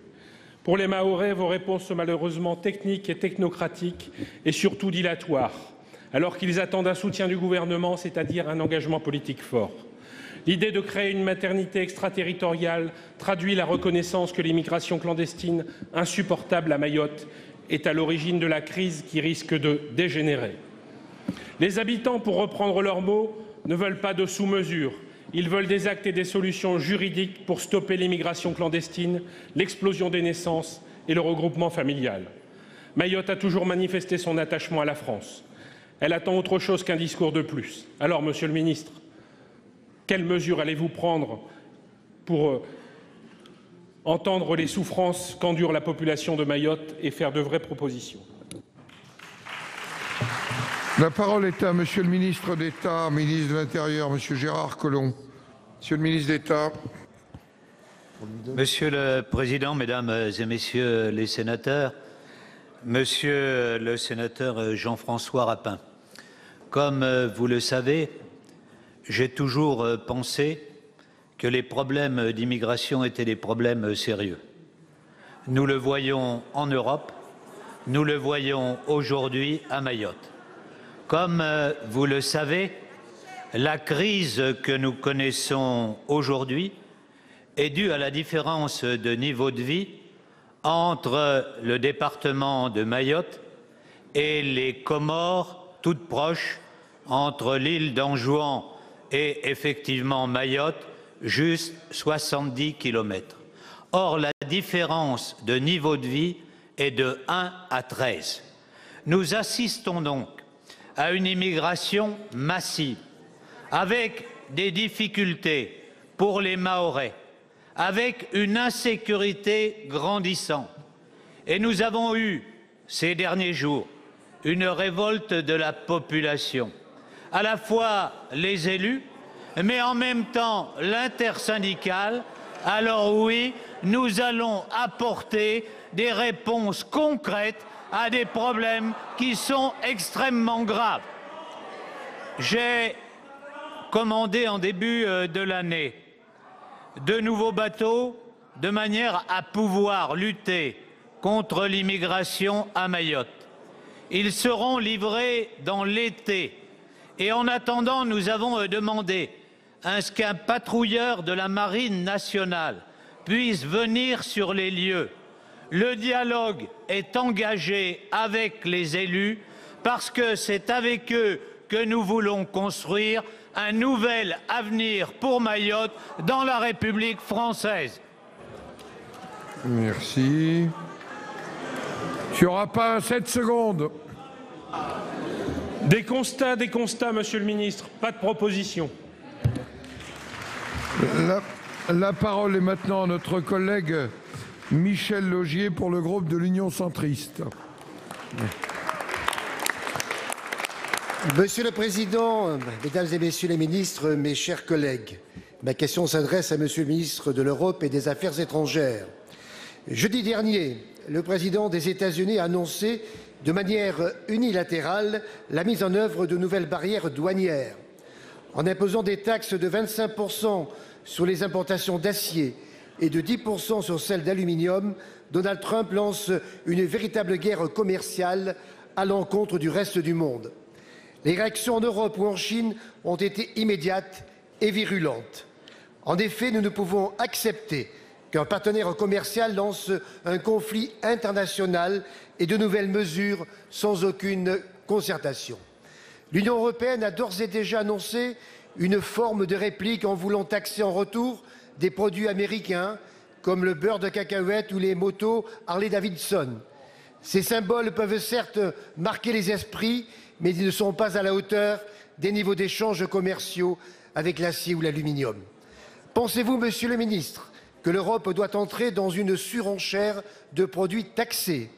Pour les Mahorais, vos réponses sont malheureusement techniques et technocratiques et surtout dilatoires, alors qu'ils attendent un soutien du gouvernement, c'est-à-dire un engagement politique fort. L'idée de créer une maternité extraterritoriale traduit la reconnaissance que l'immigration clandestine, insupportable à Mayotte, est à l'origine de la crise qui risque de dégénérer. Les habitants, pour reprendre leurs mots, ne veulent pas de sous-mesures. Ils veulent des actes et des solutions juridiques pour stopper l'immigration clandestine, l'explosion des naissances et le regroupement familial. Mayotte a toujours manifesté son attachement à la France. Elle attend autre chose qu'un discours de plus. Alors, Monsieur le ministre, quelles mesures allez-vous prendre pour entendre les souffrances qu'endure la population de Mayotte et faire de vraies propositions? La parole est à Monsieur le ministre d'État, ministre de l'Intérieur, Monsieur Gérard Collomb. Monsieur le ministre d'État. Monsieur le Président, Mesdames et Messieurs les sénateurs, Monsieur le sénateur Jean-François Rapin, comme vous le savez, j'ai toujours pensé que les problèmes d'immigration étaient des problèmes sérieux. Nous le voyons en Europe, nous le voyons aujourd'hui à Mayotte. Comme vous le savez, la crise que nous connaissons aujourd'hui est due à la différence de niveau de vie entre le département de Mayotte et les Comores, toutes proches, entre l'île d'Anjouan et effectivement Mayotte, juste 70 km. Or, la différence de niveau de vie est de 1 à 13. Nous assistons donc à une immigration massive, avec des difficultés pour les Mahorais, avec une insécurité grandissante. Et nous avons eu, ces derniers jours, une révolte de la population, à la fois les élus, mais en même temps l'intersyndicale, alors oui, nous allons apporter des réponses concrètes à des problèmes qui sont extrêmement graves. J'ai commandé en début de l'année de nouveaux bateaux de manière à pouvoir lutter contre l'immigration à Mayotte. Ils seront livrés dans l'été. Et en attendant, nous avons demandé à ce qu'un patrouilleur de la Marine nationale puisse venir sur les lieux. Le dialogue est engagé avec les élus parce que c'est avec eux que nous voulons construire un nouvel avenir pour Mayotte dans la République française. Merci. Sur Rapin, 7 secondes. Des constats, Monsieur le Ministre, pas de propositions. La parole est maintenant à notre collègue Michel Laugier pour le groupe de l'Union centriste. Monsieur le Président, Mesdames et Messieurs les ministres, mes chers collègues, ma question s'adresse à Monsieur le ministre de l'Europe et des Affaires étrangères. Jeudi dernier, le président des États-Unis a annoncé de manière unilatérale la mise en œuvre de nouvelles barrières douanières. En imposant des taxes de 25% sur les importations d'acier et de 10% sur celles d'aluminium, Donald Trump lance une véritable guerre commerciale à l'encontre du reste du monde. Les réactions en Europe ou en Chine ont été immédiates et virulentes. En effet, nous ne pouvons accepter qu'un partenaire commercial lance un conflit international et de nouvelles mesures sans aucune concertation. L'Union européenne a d'ores et déjà annoncé une forme de réplique en voulant taxer en retour des produits américains comme le beurre de cacahuète ou les motos Harley-Davidson. Ces symboles peuvent certes marquer les esprits, mais ils ne sont pas à la hauteur des niveaux d'échanges commerciaux avec l'acier ou l'aluminium. Pensez-vous, Monsieur le Ministre, que l'Europe doit entrer dans une surenchère de produits taxés?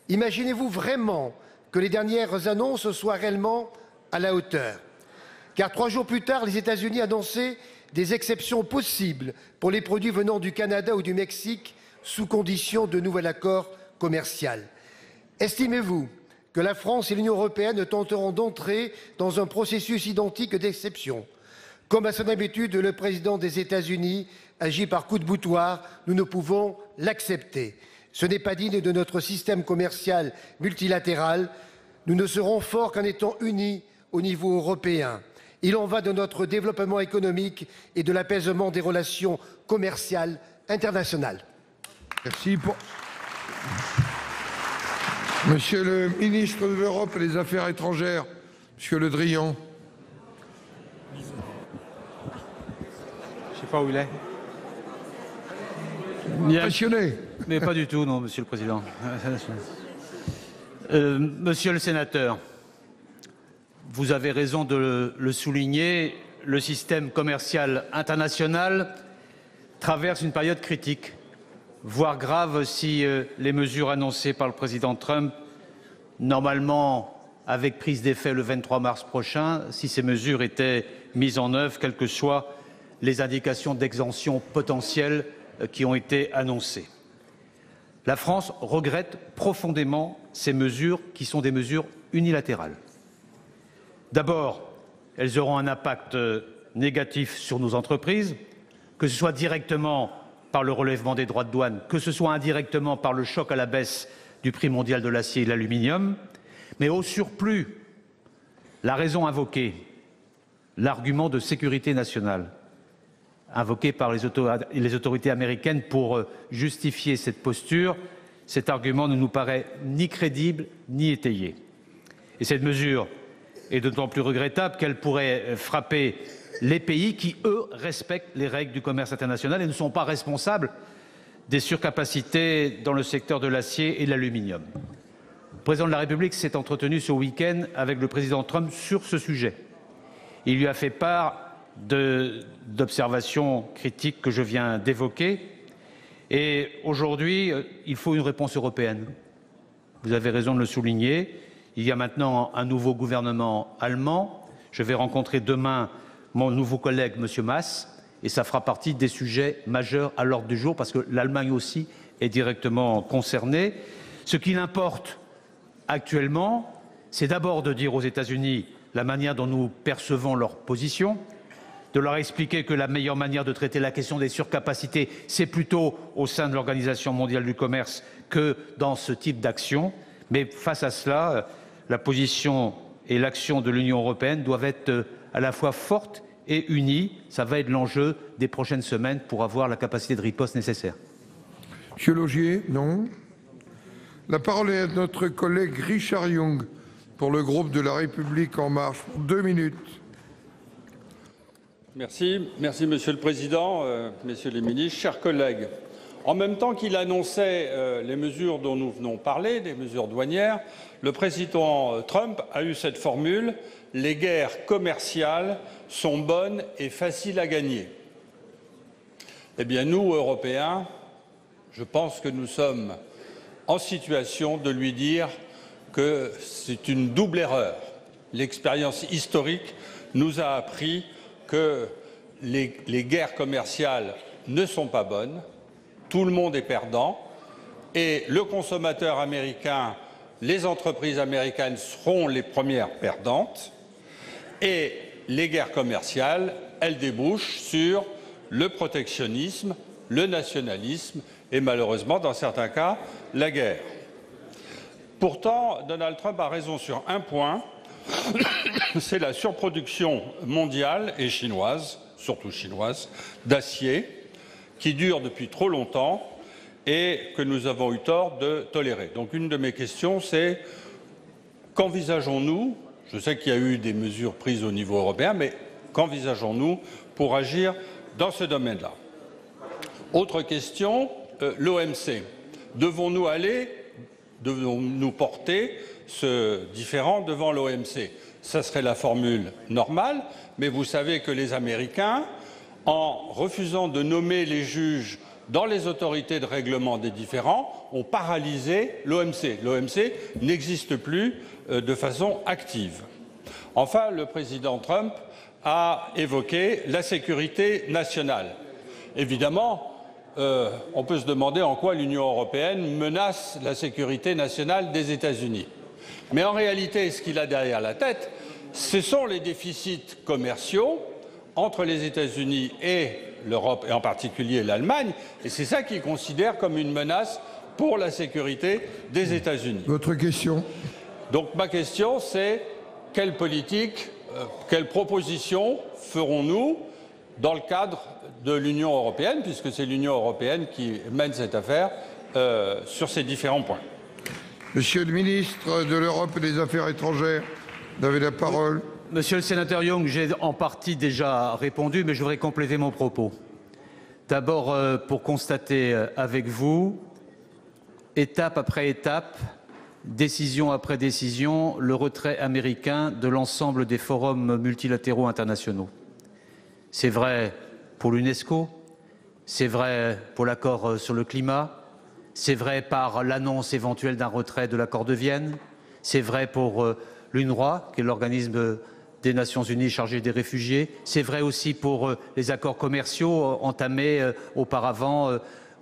Imaginez-vous vraiment que les dernières annonces soient réellement à la hauteur? Car 3 jours plus tard, les États-Unis annonçaient des exceptions possibles pour les produits venant du Canada ou du Mexique sous condition de nouvel accord commercial. Estimez-vous que la France et l'Union européenne tenteront d'entrer dans un processus identique d'exception? Comme à son habitude, le président des États-Unis agit par coup de boutoir. Nous ne pouvons l'accepter. Ce n'est pas digne de notre système commercial multilatéral. Nous ne serons forts qu'en étant unis au niveau européen. Il en va de notre développement économique et de l'apaisement des relations commerciales internationales. Merci pour... Monsieur le ministre de l'Europe et des Affaires étrangères, Monsieur Le Drian. Je ne sais pas où il est. Impressionné. Mais pas du tout, non, Monsieur le Président. Monsieur le sénateur, vous avez raison de le souligner, le système commercial international traverse une période critique, voire grave si les mesures annoncées par le président Trump, normalement avec prise d'effet le 23 mars prochain, si ces mesures étaient mises en œuvre, quelles que soient les indications d'exemption potentielles qui ont été annoncées. La France regrette profondément ces mesures qui sont des mesures unilatérales. D'abord, elles auront un impact négatif sur nos entreprises, que ce soit directement par le relèvement des droits de douane, que ce soit indirectement par le choc à la baisse du prix mondial de l'acier et de l'aluminium, mais au surplus, la raison invoquée, l'argument de sécurité nationale, invoqué par les autorités américaines pour justifier cette posture, cet argument ne nous paraît ni crédible ni étayé. Et cette mesure est d'autant plus regrettable qu'elle pourrait frapper les pays qui, eux, respectent les règles du commerce international et ne sont pas responsables des surcapacités dans le secteur de l'acier et de l'aluminium. Le président de la République s'est entretenu ce week-end avec le président Trump sur ce sujet. Il lui a fait part d'observations critiques que je viens d'évoquer. Et aujourd'hui, il faut une réponse européenne. Vous avez raison de le souligner. Il y a maintenant un nouveau gouvernement allemand. Je vais rencontrer demain mon nouveau collègue, M. Mas, et ça fera partie des sujets majeurs à l'ordre du jour, parce que l'Allemagne aussi est directement concernée. Ce qu'il importe actuellement, c'est d'abord de dire aux États-Unis la manière dont nous percevons leur position, de leur expliquer que la meilleure manière de traiter la question des surcapacités, c'est plutôt au sein de l'Organisation mondiale du commerce que dans ce type d'action. Mais face à cela, la position et l'action de l'Union européenne doivent être à la fois fortes et unies. Ça va être l'enjeu des prochaines semaines pour avoir la capacité de riposte nécessaire. Monsieur Laugier, non. La parole est à notre collègue Richard Yung pour le groupe de la République En Marche, pour 2 minutes. Merci, Monsieur le Président, Messieurs les ministres, chers collègues. En même temps qu'il annonçait les mesures dont nous venons parler, des mesures douanières, le président Trump a eu cette formule « Les guerres commerciales sont bonnes et faciles à gagner ». Eh bien, nous, Européens, je pense que nous sommes en situation de lui dire que c'est une double erreur. L'expérience historique nous a appris que les guerres commerciales ne sont pas bonnes, tout le monde est perdant, et le consommateur américain, les entreprises américaines seront les premières perdantes, et les guerres commerciales, elles débouchent sur le protectionnisme, le nationalisme et malheureusement, dans certains cas, la guerre. Pourtant, Donald Trump a raison sur un point, c'est la surproduction mondiale et chinoise, surtout chinoise, d'acier, qui dure depuis trop longtemps et que nous avons eu tort de tolérer. Donc une de mes questions, c'est qu'envisageons-nous, je sais qu'il y a eu des mesures prises au niveau européen, mais qu'envisageons-nous pour agir dans ce domaine-là? Autre question, l'OMC. Devons-nous porter ce différend devant l'OMC? Ça serait la formule normale, mais vous savez que les Américains, en refusant de nommer les juges dans les autorités de règlement des différends, ont paralysé l'OMC. L'OMC n'existe plus de façon active. Enfin, le président Trump a évoqué la sécurité nationale. Évidemment, on peut se demander en quoi l'Union européenne menace la sécurité nationale des États-Unis. Mais en réalité, ce qu'il a derrière la tête, ce sont les déficits commerciaux entre les États-Unis et l'Europe, et en particulier l'Allemagne, et c'est ça qu'il considère comme une menace pour la sécurité des États-Unis. Votre question? Donc ma question, c'est quelle politique, quelles propositions ferons-nous dans le cadre de l'Union européenne, puisque c'est l'Union européenne qui mène cette affaire sur ces différents points. Monsieur le ministre de l'Europe et des Affaires étrangères, vous avez la parole. Monsieur le sénateur Young, j'ai en partie déjà répondu, mais je voudrais compléter mon propos. D'abord, pour constater avec vous, étape après étape, décision après décision, le retrait américain de l'ensemble des forums multilatéraux internationaux. C'est vrai pour l'UNESCO, c'est vrai pour l'accord sur le climat, c'est vrai par l'annonce éventuelle d'un retrait de l'accord de Vienne, c'est vrai pour l'UNRWA, qui est l'organisme des Nations Unies chargé des réfugiés, c'est vrai aussi pour les accords commerciaux entamés auparavant,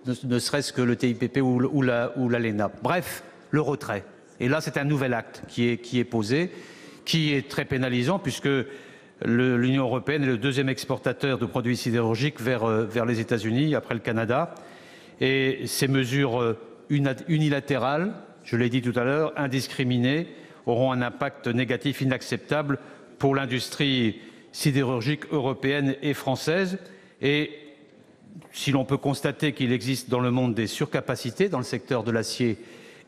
ne serait-ce que le TIPP ou l'ALENA. Bref, le retrait. Et là, c'est un nouvel acte qui est posé, qui est très pénalisant, puisque l'Union européenne est le deuxième exportateur de produits sidérurgiques vers les États-Unis, après le Canada. Et ces mesures unilatérales, je l'ai dit tout à l'heure, indiscriminées, auront un impact négatif inacceptable pour l'industrie sidérurgique européenne et française. Et si l'on peut constater qu'il existe dans le monde des surcapacités dans le secteur de l'acier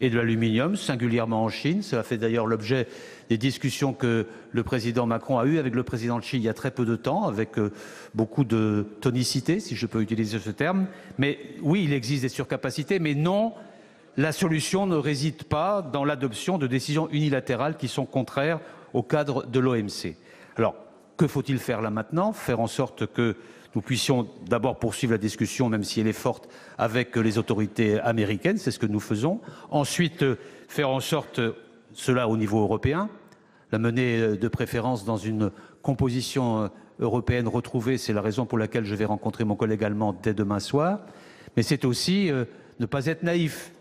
et de l'aluminium, singulièrement en Chine, cela fait d'ailleurs l'objet des discussions que le président Macron a eues avec le président de Chine il y a très peu de temps, avec beaucoup de tonicité, si je peux utiliser ce terme. Mais oui, il existe des surcapacités, mais non, la solution ne réside pas dans l'adoption de décisions unilatérales qui sont contraires au cadre de l'OMC. Alors, que faut-il faire là maintenant? Faire en sorte que nous puissions d'abord poursuivre la discussion, même si elle est forte, avec les autorités américaines, c'est ce que nous faisons. Ensuite, faire en sorte, cela au niveau européen, la mener de préférence dans une composition européenne retrouvée. C'est la raison pour laquelle je vais rencontrer mon collègue allemand dès demain soir. Mais c'est aussi ne pas être naïf.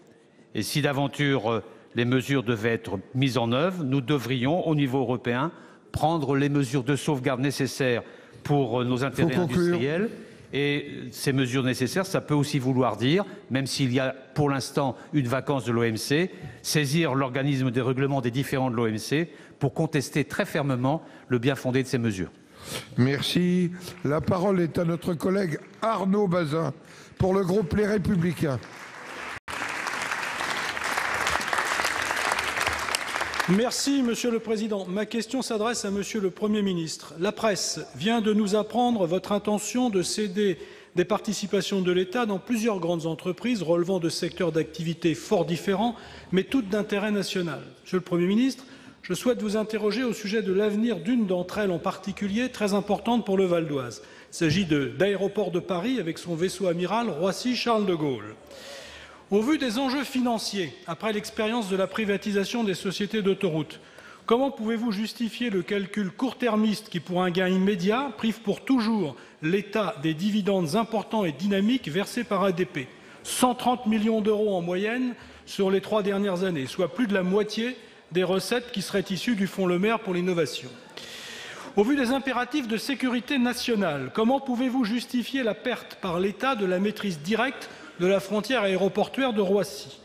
Et si d'aventure les mesures devaient être mises en œuvre, nous devrions, au niveau européen, prendre les mesures de sauvegarde nécessaires pour nos intérêts industriels. Et ces mesures nécessaires, ça peut aussi vouloir dire, même s'il y a pour l'instant une vacance de l'OMC, saisir l'organisme des règlements des différends de l'OMC pour contester très fermement le bien fondé de ces mesures. Merci. La parole est à notre collègue Arnaud Bazin pour le groupe Les Républicains. Merci, Monsieur le Président. Ma question s'adresse à Monsieur le Premier ministre. La presse vient de nous apprendre votre intention de céder des participations de l'État dans plusieurs grandes entreprises relevant de secteurs d'activité fort différents, mais toutes d'intérêt national. Monsieur le Premier ministre, je souhaite vous interroger au sujet de l'avenir d'une d'entre elles en particulier, très importante pour le Val d'Oise. Il s'agit d'Aéroports de Paris avec son vaisseau amiral Roissy-Charles de Gaulle. Au vu des enjeux financiers, après l'expérience de la privatisation des sociétés d'autoroutes, comment pouvez-vous justifier le calcul court-termiste qui, pour un gain immédiat, prive pour toujours l'État des dividendes importants et dynamiques versés par ADP, 130 millions d'euros en moyenne sur les 3 dernières années, soit plus de la moitié des recettes qui seraient issues du Fonds Le Maire pour l'innovation. Au vu des impératifs de sécurité nationale, comment pouvez-vous justifier la perte par l'État de la maîtrise directe de la frontière aéroportuaire de Roissy?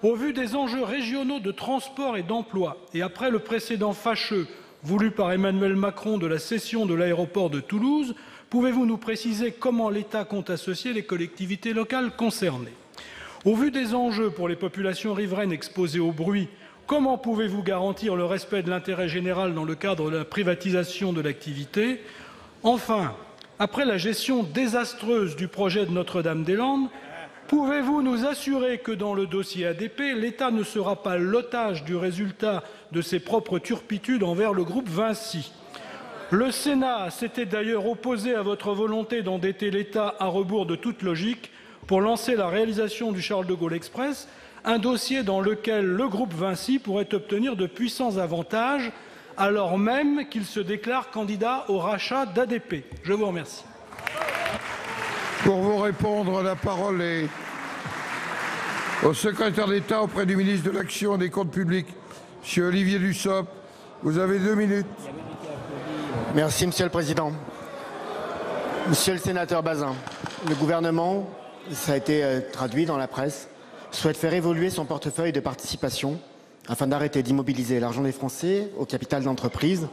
Au vu des enjeux régionaux de transport et d'emploi, et après le précédent fâcheux voulu par Emmanuel Macron de la cession de l'aéroport de Toulouse, pouvez-vous nous préciser comment l'État compte associer les collectivités locales concernées? Au vu des enjeux pour les populations riveraines exposées au bruit, comment pouvez-vous garantir le respect de l'intérêt général dans le cadre de la privatisation de l'activité? Enfin, après la gestion désastreuse du projet de Notre-Dame-des-Landes, pouvez-vous nous assurer que dans le dossier ADP, l'État ne sera pas l'otage du résultat de ses propres turpitudes envers le groupe Vinci? Le Sénat s'était d'ailleurs opposé à votre volonté d'endetter l'État à rebours de toute logique pour lancer la réalisation du Charles de Gaulle Express, un dossier dans lequel le groupe Vinci pourrait obtenir de puissants avantages, alors même qu'il se déclare candidat au rachat d'ADP. Je vous remercie. Pour vous répondre, la parole est au secrétaire d'État auprès du ministre de l'Action et des Comptes publics, M. Olivier Dussopt. Vous avez 2 minutes. Merci, Monsieur le Président. Monsieur le sénateur Bazin, le gouvernement, ça a été traduit dans la presse, souhaite faire évoluer son portefeuille de participation afin d'arrêter d'immobiliser l'argent des Français au capital d'entreprises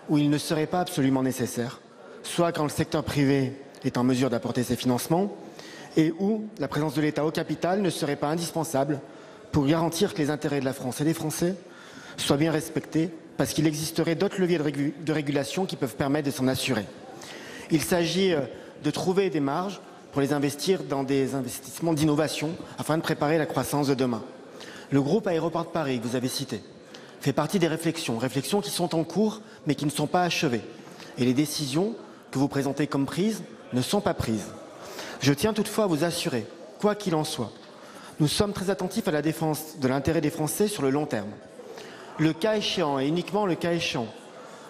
où il ne serait pas absolument nécessaire, soit quand le secteur privé est en mesure d'apporter ses financements et où la présence de l'État au capital ne serait pas indispensable pour garantir que les intérêts de la France et des Français soient bien respectés parce qu'il existerait d'autres leviers de régulation qui peuvent permettre de s'en assurer. Il s'agit de trouver des marges pour les investir dans des investissements d'innovation afin de préparer la croissance de demain. Le groupe Aéroports de Paris, que vous avez cité, fait partie des réflexions qui sont en cours mais qui ne sont pas achevées. Et les décisions que vous présentez comme prises ne sont pas prises. Je tiens toutefois à vous assurer, quoi qu'il en soit, nous sommes très attentifs à la défense de l'intérêt des Français sur le long terme. Le cas échéant, et uniquement le cas échéant,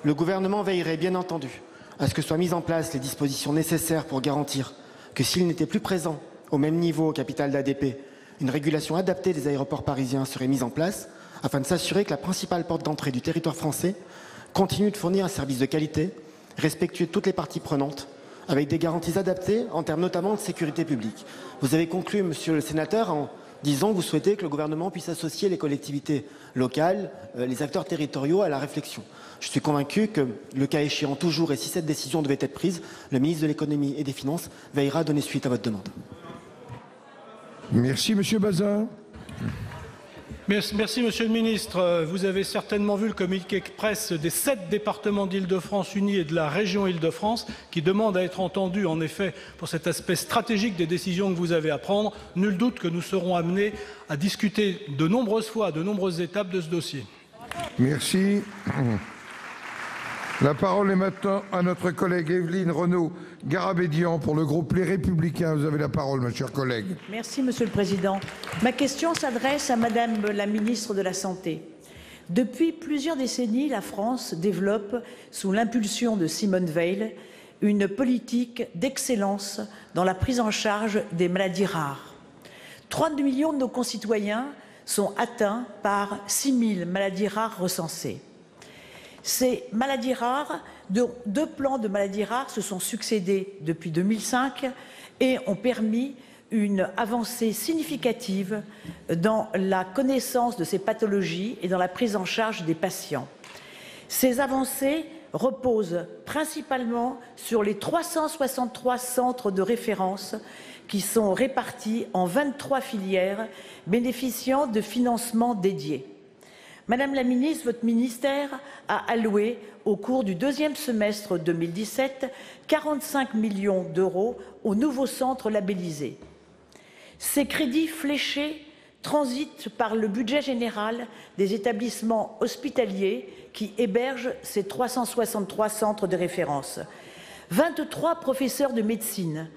le gouvernement veillerait bien entendu à ce que soient mises en place les dispositions nécessaires pour garantir que s'il n'était plus présent au même niveau au capital d'ADP, une régulation adaptée des aéroports parisiens serait mise en place afin de s'assurer que la principale porte d'entrée du territoire français continue de fournir un service de qualité, respectueux de toutes les parties prenantes, avec des garanties adaptées en termes notamment de sécurité publique. Vous avez conclu, monsieur le sénateur, en disant que vous souhaitez que le gouvernement puisse associer les collectivités locales, les acteurs territoriaux à la réflexion. Je suis convaincu que, le cas échéant toujours, et si cette décision devait être prise, le ministre de l'économie et des finances veillera à donner suite à votre demande. Merci, monsieur Bazin. Merci, Monsieur le Ministre. Vous avez certainement vu le communiqué de presse des 7 départements d'Île-de-France unis et de la région Île-de-France qui demandent à être entendus, en effet, pour cet aspect stratégique des décisions que vous avez à prendre. Nul doute que nous serons amenés à discuter de nombreuses fois, à de nombreuses étapes de ce dossier. Merci. La parole est maintenant à notre collègue Évelyne Renaud-Garabédian pour le groupe Les Républicains. Vous avez la parole, ma chère collègue. Merci, Monsieur le Président. Ma question s'adresse à Madame la Ministre de la Santé. Depuis plusieurs décennies, la France développe, sous l'impulsion de Simone Veil, une politique d'excellence dans la prise en charge des maladies rares. 32 millions de nos concitoyens sont atteints par 6 000 maladies rares recensées. Ces maladies rares, deux plans de maladies rares se sont succédés depuis 2005 et ont permis une avancée significative dans la connaissance de ces pathologies et dans la prise en charge des patients. Ces avancées reposent principalement sur les 363 centres de référence qui sont répartis en 23 filières bénéficiant de financements dédiés. Madame la ministre, votre ministère a alloué au cours du deuxième semestre 2017 45 millions d'euros aux nouveaux centres labellisés. Ces crédits fléchés transitent par le budget général des établissements hospitaliers qui hébergent ces 363 centres de référence. 23 professeurs de médecine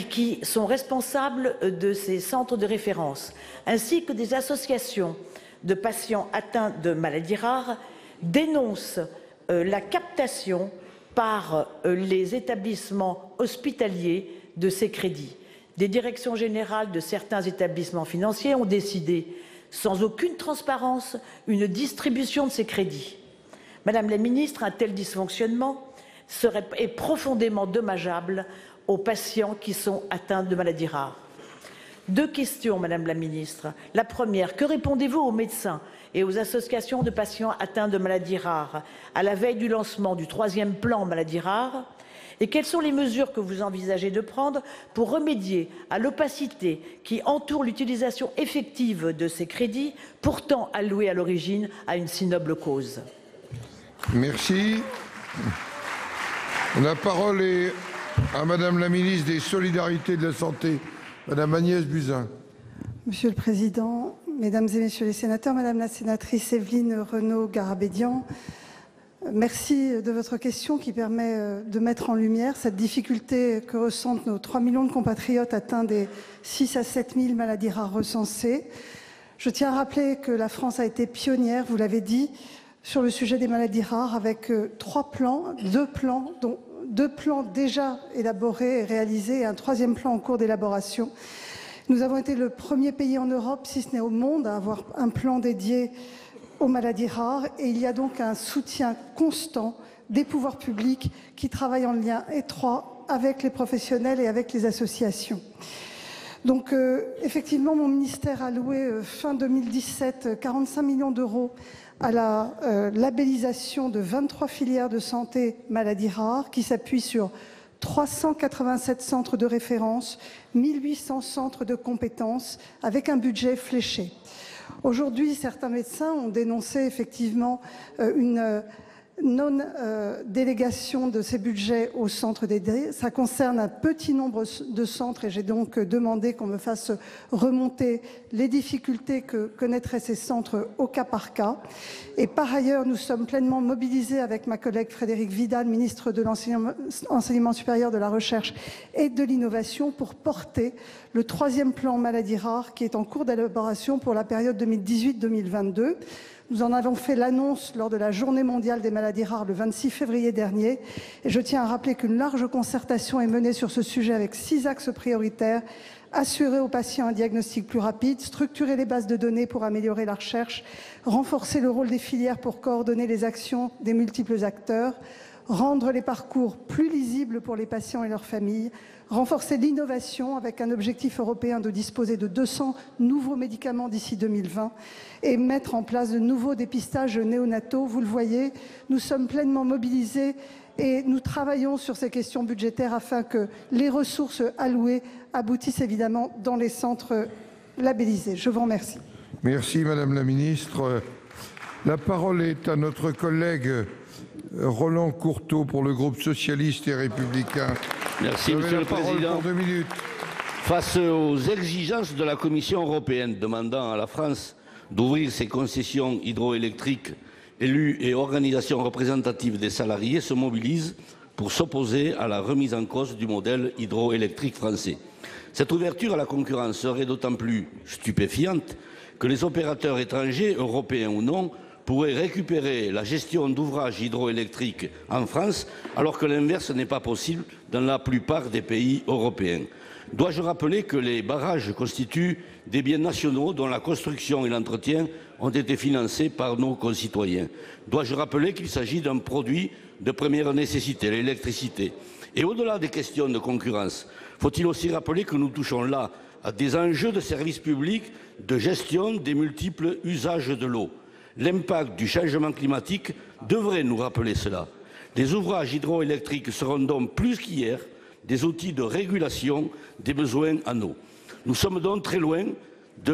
qui sont responsables de ces centres de référence, ainsi que des associations de patients atteints de maladies rares, dénoncent la captation par les établissements hospitaliers de ces crédits. Des directions générales de certains établissements financiers ont décidé, sans aucune transparence, une distribution de ces crédits. Madame la ministre, un tel dysfonctionnement est profondément dommageable aux patients qui sont atteints de maladies rares. Deux questions, Madame la ministre. La première, que répondez-vous aux médecins et aux associations de patients atteints de maladies rares à la veille du lancement du 3e plan maladies rares? Et quelles sont les mesures que vous envisagez de prendre pour remédier à l'opacité qui entoure l'utilisation effective de ces crédits, pourtant alloués à l'origine à une si noble cause? Merci. La parole est à Madame la ministre des Solidarités et de la Santé, Madame Agnès Buzyn. Monsieur le Président, Mesdames et Messieurs les sénateurs, Madame la sénatrice Évelyne Renaud-Garabédian, merci de votre question qui permet de mettre en lumière cette difficulté que ressentent nos 3 millions de compatriotes atteints des 6 à 7 000 maladies rares recensées. Je tiens à rappeler que la France a été pionnière, vous l'avez dit, sur le sujet des maladies rares avec 3 plans, 2 plans, dont 2 plans déjà élaborés et réalisés et un 3e plan en cours d'élaboration. Nous avons été le premier pays en Europe, si ce n'est au monde, à avoir un plan dédié aux maladies rares et il y a donc un soutien constant des pouvoirs publics qui travaillent en lien étroit avec les professionnels et avec les associations. Donc effectivement, mon ministère a alloué fin 2017 45 millions d'euros à la labellisation de 23 filières de santé maladies rares qui s'appuient sur 387 centres de référence, 1800 centres de compétences avec un budget fléché. Aujourd'hui, certains médecins ont dénoncé effectivement une non-délégation de ces budgets aux centres dédiés. Ça concerne un petit nombre de centres et j'ai donc demandé qu'on me fasse remonter les difficultés que connaîtraient ces centres au cas par cas. Et par ailleurs, nous sommes pleinement mobilisés avec ma collègue Frédérique Vidal, ministre de l'Enseignement supérieur, de la Recherche et de l'Innovation, pour porter le 3e plan maladies rares qui est en cours d'élaboration pour la période 2018-2022. Nous en avons fait l'annonce lors de la Journée mondiale des maladies rares le 26 février dernier. Et je tiens à rappeler qu'une large concertation est menée sur ce sujet avec 6 axes prioritaires. Assurer aux patients un diagnostic plus rapide, structurer les bases de données pour améliorer la recherche, renforcer le rôle des filières pour coordonner les actions des multiples acteurs, rendre les parcours plus lisibles pour les patients et leurs familles, renforcer l'innovation avec un objectif européen de disposer de 200 nouveaux médicaments d'ici 2020 et mettre en place de nouveaux dépistages néonataux. Vous le voyez, nous sommes pleinement mobilisés et nous travaillons sur ces questions budgétaires afin que les ressources allouées aboutissent évidemment dans les centres labellisés. Je vous remercie. Merci Madame la Ministre. La parole est à notre collègue Roland Courteau pour le groupe socialiste et républicain. Merci Monsieur le Président. Pour 2 minutes. Face aux exigences de la Commission européenne demandant à la France d'ouvrir ses concessions hydroélectriques, élus et organisations représentatives des salariés se mobilisent pour s'opposer à la remise en cause du modèle hydroélectrique français. Cette ouverture à la concurrence serait d'autant plus stupéfiante que les opérateurs étrangers, européens ou non, pourrait récupérer la gestion d'ouvrages hydroélectriques en France, alors que l'inverse n'est pas possible dans la plupart des pays européens. Dois-je rappeler que les barrages constituent des biens nationaux dont la construction et l'entretien ont été financés par nos concitoyens? Dois-je rappeler qu'il s'agit d'un produit de première nécessité, l'électricité? Et au-delà des questions de concurrence, faut-il aussi rappeler que nous touchons là à des enjeux de service public, de gestion des multiples usages de l'eau? L'impact du changement climatique devrait nous rappeler cela. Les ouvrages hydroélectriques seront donc plus qu'hier des outils de régulation des besoins en eau. Nous sommes donc très loin de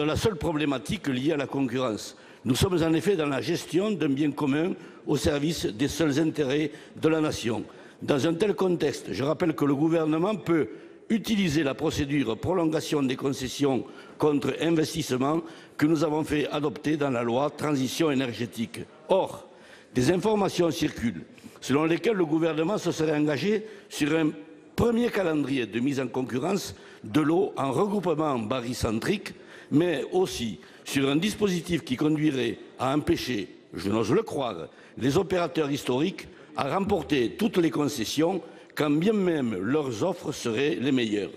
la seule problématique liée à la concurrence. Nous sommes en effet dans la gestion d'un bien commun au service des seuls intérêts de la nation. Dans un tel contexte, je rappelle que le gouvernement peut utiliser la procédure prolongation des concessions contre investissement que nous avons fait adopter dans la loi transition énergétique. Or, des informations circulent selon lesquelles le gouvernement se serait engagé sur un premier calendrier de mise en concurrence de l'eau en regroupement barycentrique, mais aussi sur un dispositif qui conduirait à empêcher, je n'ose le croire, les opérateurs historiques à remporter toutes les concessions, quand bien même leurs offres seraient les meilleures.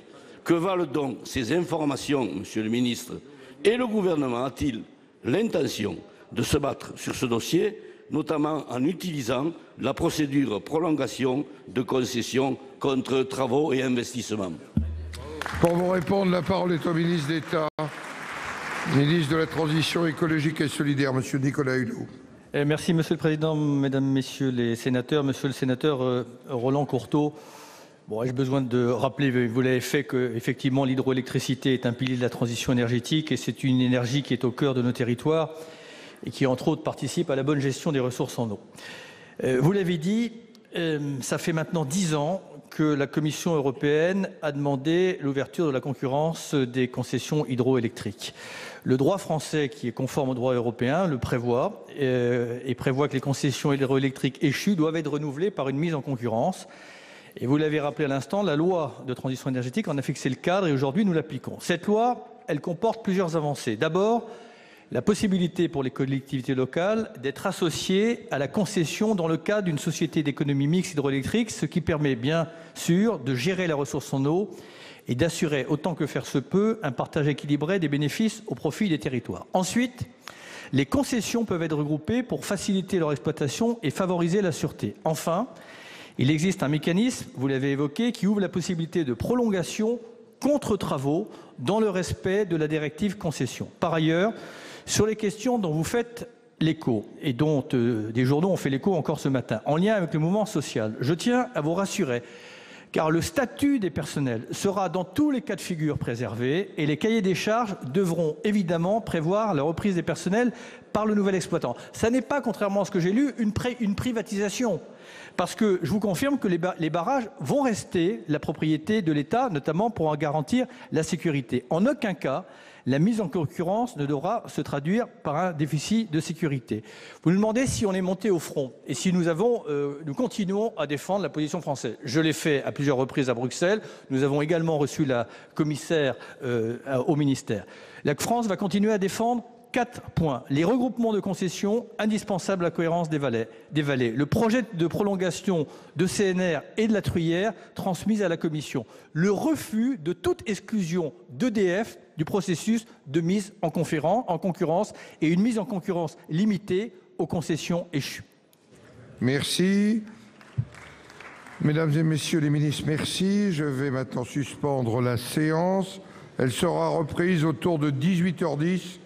Que valent donc ces informations, Monsieur le ministre? Et le gouvernement a-t-il l'intention de se battre sur ce dossier, notamment en utilisant la procédure prolongation de concession contre travaux et investissements? Pour vous répondre, la parole est au ministre d'État, ministre de la Transition écologique et solidaire, Monsieur Nicolas Hulot. Merci Monsieur le Président, Mesdames, Messieurs les sénateurs. Monsieur le sénateur Roland Courteau, ai-je besoin de rappeler, vous l'avez fait, qu'effectivement l'hydroélectricité est un pilier de la transition énergétique et c'est une énergie qui est au cœur de nos territoires et qui, entre autres, participe à la bonne gestion des ressources en eau. Vous l'avez dit, ça fait maintenant 10 ans que la Commission européenne a demandé l'ouverture de la concurrence des concessions hydroélectriques. Le droit français, qui est conforme au droit européen, le prévoit et prévoit que les concessions hydroélectriques échues doivent être renouvelées par une mise en concurrence. Et vous l'avez rappelé à l'instant, la loi de transition énergétique en a fixé le cadre et aujourd'hui nous l'appliquons. Cette loi, elle comporte plusieurs avancées. D'abord, la possibilité pour les collectivités locales d'être associées à la concession dans le cadre d'une société d'économie mixte hydroélectrique, ce qui permet bien sûr de gérer la ressource en eau et d'assurer, autant que faire se peut, un partage équilibré des bénéfices au profit des territoires. Ensuite, les concessions peuvent être regroupées pour faciliter leur exploitation et favoriser la sûreté. Enfin, il existe un mécanisme, vous l'avez évoqué, qui ouvre la possibilité de prolongation contre travaux dans le respect de la directive concession. Par ailleurs, sur les questions dont vous faites l'écho et dont des journaux ont fait l'écho encore ce matin, en lien avec le mouvement social, je tiens à vous rassurer, car le statut des personnels sera dans tous les cas de figure préservé et les cahiers des charges devront évidemment prévoir la reprise des personnels par le nouvel exploitant. Ça n'est pas, contrairement à ce que j'ai lu, une privatisation. Parce que je vous confirme que les barrages vont rester la propriété de l'État, notamment pour en garantir la sécurité. En aucun cas, la mise en concurrence ne devra se traduire par un déficit de sécurité. Vous nous demandez si on est monté au front et si nous continuons à défendre la position française. Je l'ai fait à plusieurs reprises à Bruxelles. Nous avons également reçu la commissaire au ministère. La France va continuer à défendre 4 points. Les regroupements de concessions, indispensables à la cohérence des vallées. Le projet de prolongation de CNR et de la Truyère, transmise à la Commission. Le refus de toute exclusion d'EDF du processus de mise en concurrence et une mise en concurrence limitée aux concessions échues. Merci. Mesdames et Messieurs les ministres, merci. Je vais maintenant suspendre la séance. Elle sera reprise autour de 18h10.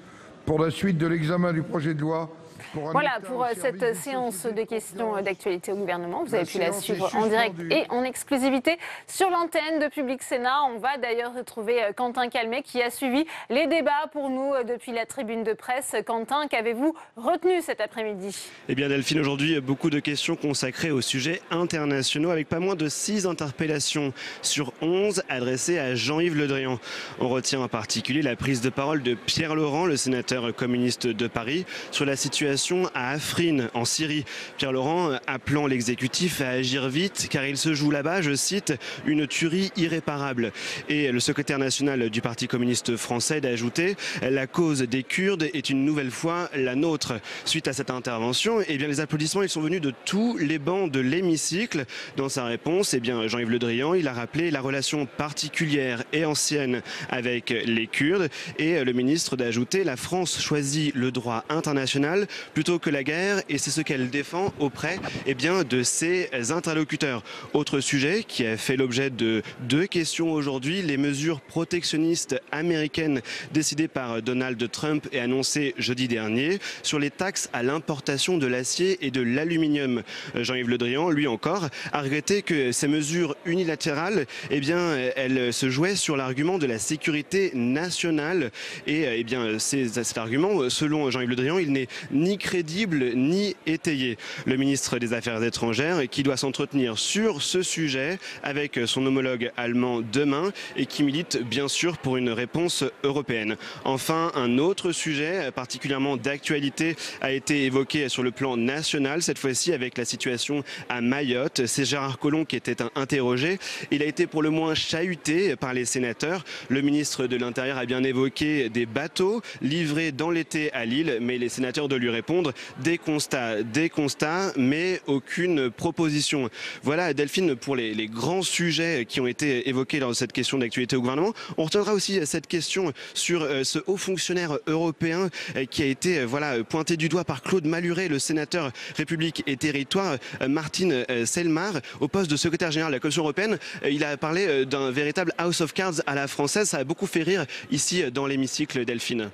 Pour la suite de l'examen du projet de loi. Voilà pour cette séance de questions d'actualité au gouvernement. Vous avez pu la suivre en direct et en exclusivité sur l'antenne de Public Sénat. On va d'ailleurs retrouver Quentin Calmet qui a suivi les débats pour nous depuis la tribune de presse. Quentin, qu'avez-vous retenu cet après-midi? Eh bien Delphine, aujourd'hui beaucoup de questions consacrées aux sujets internationaux avec pas moins de 6 interpellations sur 11 adressées à Jean-Yves Le Drian. On retient en particulier la prise de parole de Pierre Laurent, le sénateur communiste de Paris, sur la situation situation à Afrin, en Syrie. Pierre Laurent appelant l'exécutif à agir vite car il se joue là-bas, je cite, une tuerie irréparable. Et le secrétaire national du Parti communiste français d'ajouter « La cause des Kurdes est une nouvelle fois la nôtre ». Suite à cette intervention, eh bien, les applaudissements ils sont venus de tous les bancs de l'hémicycle. Dans sa réponse, eh bien, Jean-Yves Le Drian il a rappelé la relation particulière et ancienne avec les Kurdes. Et le ministre d'ajouter « La France choisit le droit international plutôt que la guerre et c'est ce qu'elle défend auprès de ses interlocuteurs ». Autre sujet qui a fait l'objet de 2 questions aujourd'hui, les mesures protectionnistes américaines décidées par Donald Trump et annoncées jeudi dernier sur les taxes à l'importation de l'acier et de l'aluminium. Jean-Yves Le Drian, lui encore, a regretté que ces mesures unilatérales, elles se jouaient sur l'argument de la sécurité nationale. Et cet argument, selon Jean-Yves Le Drian, il n'est ni crédible ni étayé. Le ministre des Affaires étrangères qui doit s'entretenir sur ce sujet avec son homologue allemand demain et qui milite bien sûr pour une réponse européenne. Enfin, un autre sujet particulièrement d'actualité a été évoqué sur le plan national, cette fois-ci avec la situation à Mayotte. C'est Gérard Collomb qui était interrogé. Il a été pour le moins chahuté par les sénateurs. Le ministre de l'Intérieur a bien évoqué des bateaux livrés dans l'été à Lille, mais les sénateurs de lui répondre des constats, mais aucune proposition. Voilà Delphine pour les grands sujets qui ont été évoqués lors de cette question d'actualité au gouvernement. On retiendra aussi cette question sur ce haut fonctionnaire européen qui a été pointé du doigt par Claude Malhuret, le sénateur République et Territoire, Martin Selmar, au poste de secrétaire général de la Commission européenne. Il a parlé d'un véritable House of Cards à la française. Ça a beaucoup fait rire ici dans l'hémicycle, Delphine.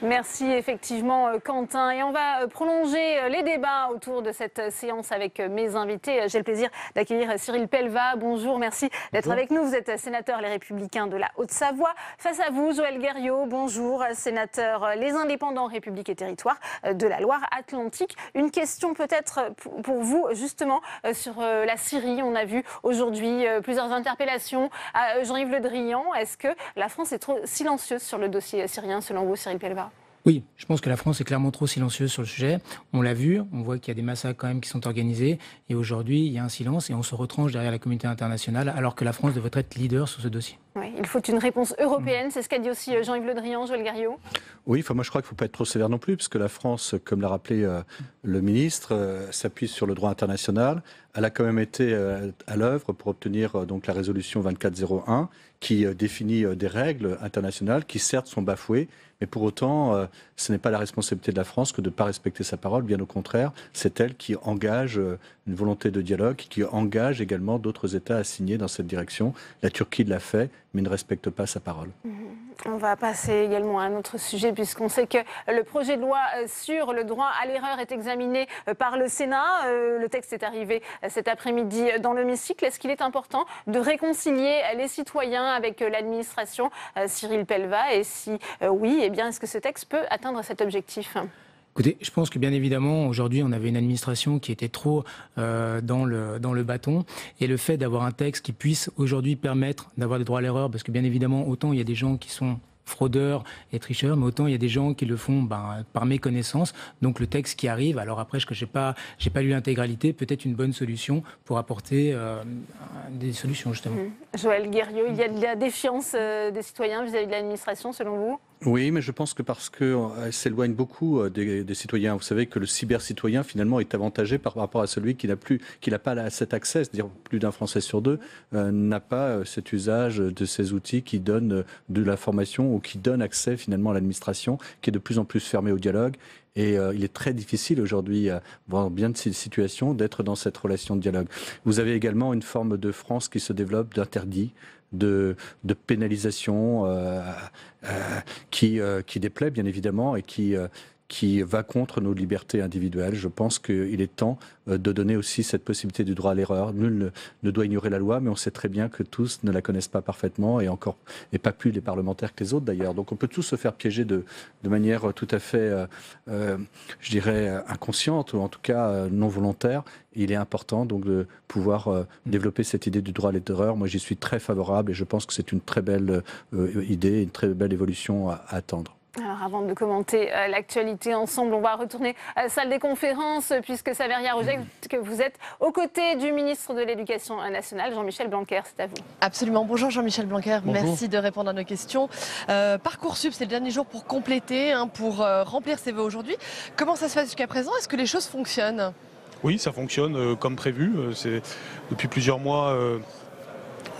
Merci effectivement Quentin. Et on va prolonger les débats autour de cette séance avec mes invités. J'ai le plaisir d'accueillir Cyril Pellevat. Bonjour, merci d'être avec nous. Vous êtes sénateur Les Républicains de la Haute-Savoie. Face à vous, Joël Guerriau. Bonjour, sénateur Les Indépendants République et Territoire de la Loire-Atlantique. Une question peut-être pour vous justement sur la Syrie. On a vu aujourd'hui plusieurs interpellations à Jean-Yves Le Drian. Est-ce que la France est trop silencieuse sur le dossier syrien selon vous, Cyril Pellevat ? Oui, je pense que la France est clairement trop silencieuse sur le sujet. On l'a vu, on voit qu'il y a des massacres quand même qui sont organisés. Et aujourd'hui, il y a un silence et on se retranche derrière la communauté internationale alors que la France devrait être leader sur ce dossier. Oui, il faut une réponse européenne, c'est ce qu'a dit aussi Jean-Yves Le Drian, Joël Guerriau. Oui, moi je crois qu'il ne faut pas être trop sévère non plus, parce que la France, comme l'a rappelé le ministre, s'appuie sur le droit international. Elle a quand même été à l'œuvre pour obtenir donc la résolution 2401 qui définit des règles internationales qui certes sont bafouées, mais pour autant ce n'est pas la responsabilité de la France que de ne pas respecter sa parole, bien au contraire, c'est elle qui engage une volonté de dialogue, qui engage également d'autres États à signer dans cette direction. La Turquie l'a fait, mais ne respecte pas sa parole. On va passer également à un autre sujet puisqu'on sait que le projet de loi sur le droit à l'erreur est examiné par le Sénat. Le texte est arrivé cet après-midi dans l'hémicycle. Est-ce qu'il est important de réconcilier les citoyens avec l'administration, Cyril Pellevat? Et si oui, eh bien, est-ce que ce texte peut atteindre cet objectif ? Écoutez, je pense que bien évidemment, aujourd'hui, on avait une administration qui était trop dans le bâton. Et le fait d'avoir un texte qui puisse aujourd'hui permettre d'avoir des droits à l'erreur, parce que bien évidemment, autant il y a des gens qui sont fraudeurs et tricheurs, mais autant il y a des gens qui le font par méconnaissance. Donc le texte qui arrive, alors après, je n'ai pas lu l'intégralité, peut-être une bonne solution pour apporter des solutions, justement. Joël Guerriau, il y a de la défiance des citoyens vis-à-vis de l'administration, selon vous ? Oui, mais je pense que parce qu'elle s'éloigne beaucoup des citoyens. Vous savez que le cyber-citoyen, finalement, est avantagé par rapport à celui qui n'a pas cet accès, c'est-à-dire plus d'un Français sur deux, n'a pas cet usage de ces outils qui donnent de l'information ou qui donnent accès, finalement, à l'administration, qui est de plus en plus fermée au dialogue. Et il est très difficile aujourd'hui, dans bien de ces situations, d'être dans cette relation de dialogue. Vous avez également une forme de France qui se développe d'interdit, de pénalisation qui déplaît bien évidemment et qui va contre nos libertés individuelles. Je pense qu'il est temps de donner aussi cette possibilité du droit à l'erreur. Nul ne doit ignorer la loi, mais on sait très bien que tous ne la connaissent pas parfaitement et pas plus les parlementaires que les autres d'ailleurs. Donc on peut tous se faire piéger de manière tout à fait, je dirais, inconsciente ou en tout cas non volontaire. Il est important donc de pouvoir développer cette idée du droit à l'erreur. Moi j'y suis très favorable et je pense que c'est une très belle idée, une très belle évolution à attendre. Alors avant de commenter l'actualité ensemble, on va retourner à la salle des conférences puisque Saveria rejette que vous êtes aux côtés du ministre de l'Éducation nationale, Jean-Michel Blanquer. C'est à vous. Absolument. Bonjour Jean-Michel Blanquer. Bonjour. Merci de répondre à nos questions. Parcoursup, c'est le dernier jour pour compléter, pour remplir ses vœux aujourd'hui. Comment ça se passe jusqu'à présent? Est-ce que les choses fonctionnent? Oui, ça fonctionne comme prévu. Depuis plusieurs mois,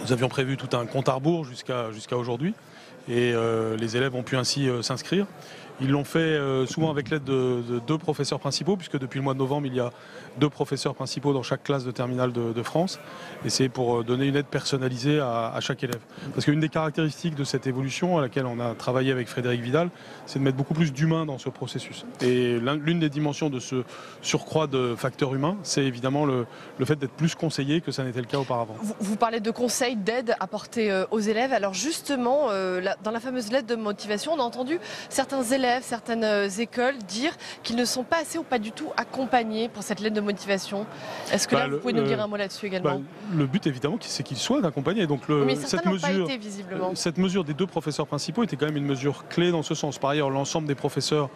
nous avions prévu tout un compte à rebours jusqu'à aujourd'hui. Et les élèves ont pu ainsi s'inscrire. Ils l'ont fait souvent avec l'aide de 2 professeurs principaux, puisque depuis le mois de novembre, il y a 2 professeurs principaux dans chaque classe de terminale de France. Et c'est pour donner une aide personnalisée à chaque élève. Parce qu'une des caractéristiques de cette évolution à laquelle on a travaillé avec Frédéric Vidal, c'est de mettre beaucoup plus d'humain dans ce processus. Et l'une des dimensions de ce surcroît de facteurs humains, c'est évidemment le fait d'être plus conseillé que ça n'était le cas auparavant. Vous parlez de conseils, d'aide apportées aux élèves. Alors justement, dans la fameuse lettre de motivation, on a entendu certains élèves, certaines écoles dire qu'ils ne sont pas assez ou pas du tout accompagnés pour cette lettre de motivation. Est-ce que là, vous pouvez nous dire un mot là-dessus également? Le but, évidemment, c'est qu'ils soient accompagnés. Donc mais certains n'ont pas été, visiblement. Cette mesure des 2 professeurs principaux était quand même une mesure clé dans ce sens. Par ailleurs, l'ensemble des professeurs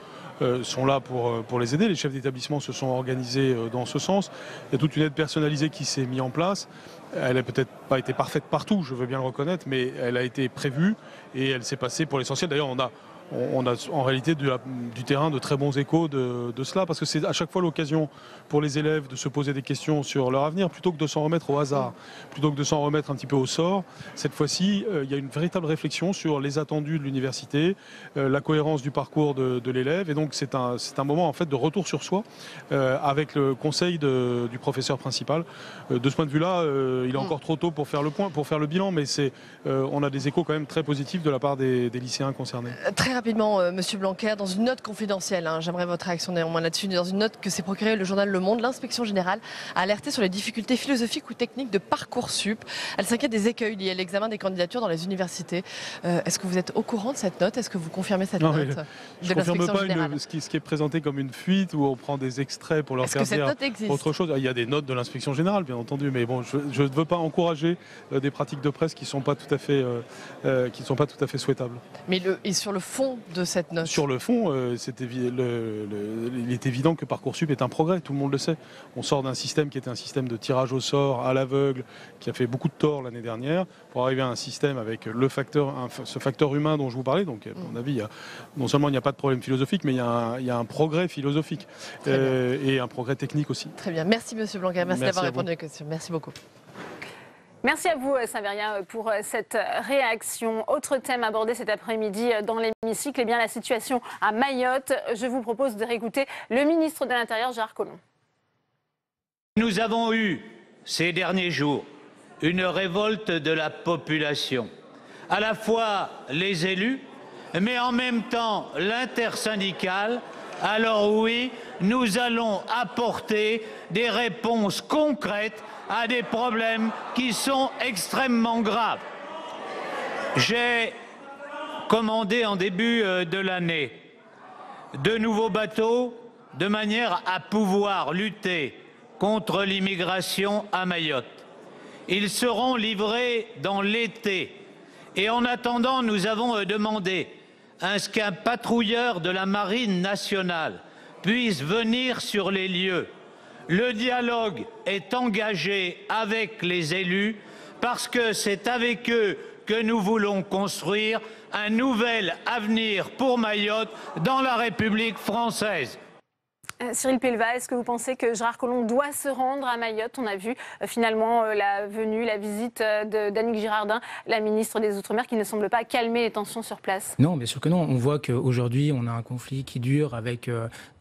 sont là pour les aider. Les chefs d'établissement se sont organisés dans ce sens. Il y a toute une aide personnalisée qui s'est mise en place. Elle n'a peut-être pas été parfaite partout, je veux bien le reconnaître, mais elle a été prévue et elle s'est passée pour l'essentiel. D'ailleurs, on a en réalité du terrain de très bons échos de cela, parce que c'est à chaque fois l'occasion pour les élèves de se poser des questions sur leur avenir, plutôt que de s'en remettre au hasard, plutôt que de s'en remettre un petit peu au sort. Cette fois-ci, il y a une véritable réflexion sur les attendus de l'université, la cohérence du parcours de l'élève, et donc c'est un moment en fait de retour sur soi avec le conseil du professeur principal. De ce point de vue-là, il est encore trop tôt pour faire le point, pour faire le bilan, mais on a des échos quand même très positifs de la part des lycéens concernés. Très rapidement, Monsieur Blanquer, dans une note confidentielle, j'aimerais votre réaction néanmoins là-dessus, dans une note que s'est procurée le journal Le Monde, l'inspection générale a alerté sur les difficultés philosophiques ou techniques de Parcoursup. Elle s'inquiète des écueils liés à l'examen des candidatures dans les universités. Est-ce que vous êtes au courant de cette note? Est-ce que vous confirmez cette note de je ne confirme l'inspection pas générale ce qui est présenté comme une fuite où on prend des extraits pour leur faire dire autre chose. Il y a des notes de l'inspection générale, bien entendu, mais bon, je ne veux pas encourager des pratiques de presse qui ne sont pas tout à fait souhaitables. Mais et sur le fond de cette note? Sur le fond, il est évident que Parcoursup est un progrès, tout le monde le sait. On sort d'un système qui était un système de tirage au sort, à l'aveugle, qui a fait beaucoup de tort l'année dernière, pour arriver à un système avec ce facteur humain dont je vous parlais. Donc, à mon avis, non seulement il n'y a pas de problème philosophique, mais il y a un progrès philosophique et un progrès technique aussi. Très bien. Merci Monsieur Blanquer, merci d'avoir répondu à la question. Merci beaucoup. Merci à vous, Saveria, pour cette réaction. Autre thème abordé cet après-midi dans l'hémicycle, la situation à Mayotte. Je vous propose de réécouter le ministre de l'Intérieur, Gérard Collomb. Nous avons eu, ces derniers jours, une révolte de la population. À la fois les élus, mais en même temps l'intersyndicale. Alors oui, nous allons apporter des réponses concrètes à des problèmes qui sont extrêmement graves. J'ai commandé en début de l'année 2 nouveaux bateaux de manière à pouvoir lutter contre l'immigration à Mayotte. Ils seront livrés dans l'été. Et en attendant, nous avons demandé à ce qu'un patrouilleur de la Marine nationale puisse venir sur les lieux. Le dialogue est engagé avec les élus parce que c'est avec eux que nous voulons construire un nouvel avenir pour Mayotte dans la République française. Cyril Pellevat, est-ce que vous pensez que Gérard Collomb doit se rendre à Mayotte? On a vu finalement la visite d'Annick Girardin, la ministre des Outre-mer, qui ne semble pas calmer les tensions sur place. Non, bien sûr que non. On voit qu'aujourd'hui, on a un conflit qui dure avec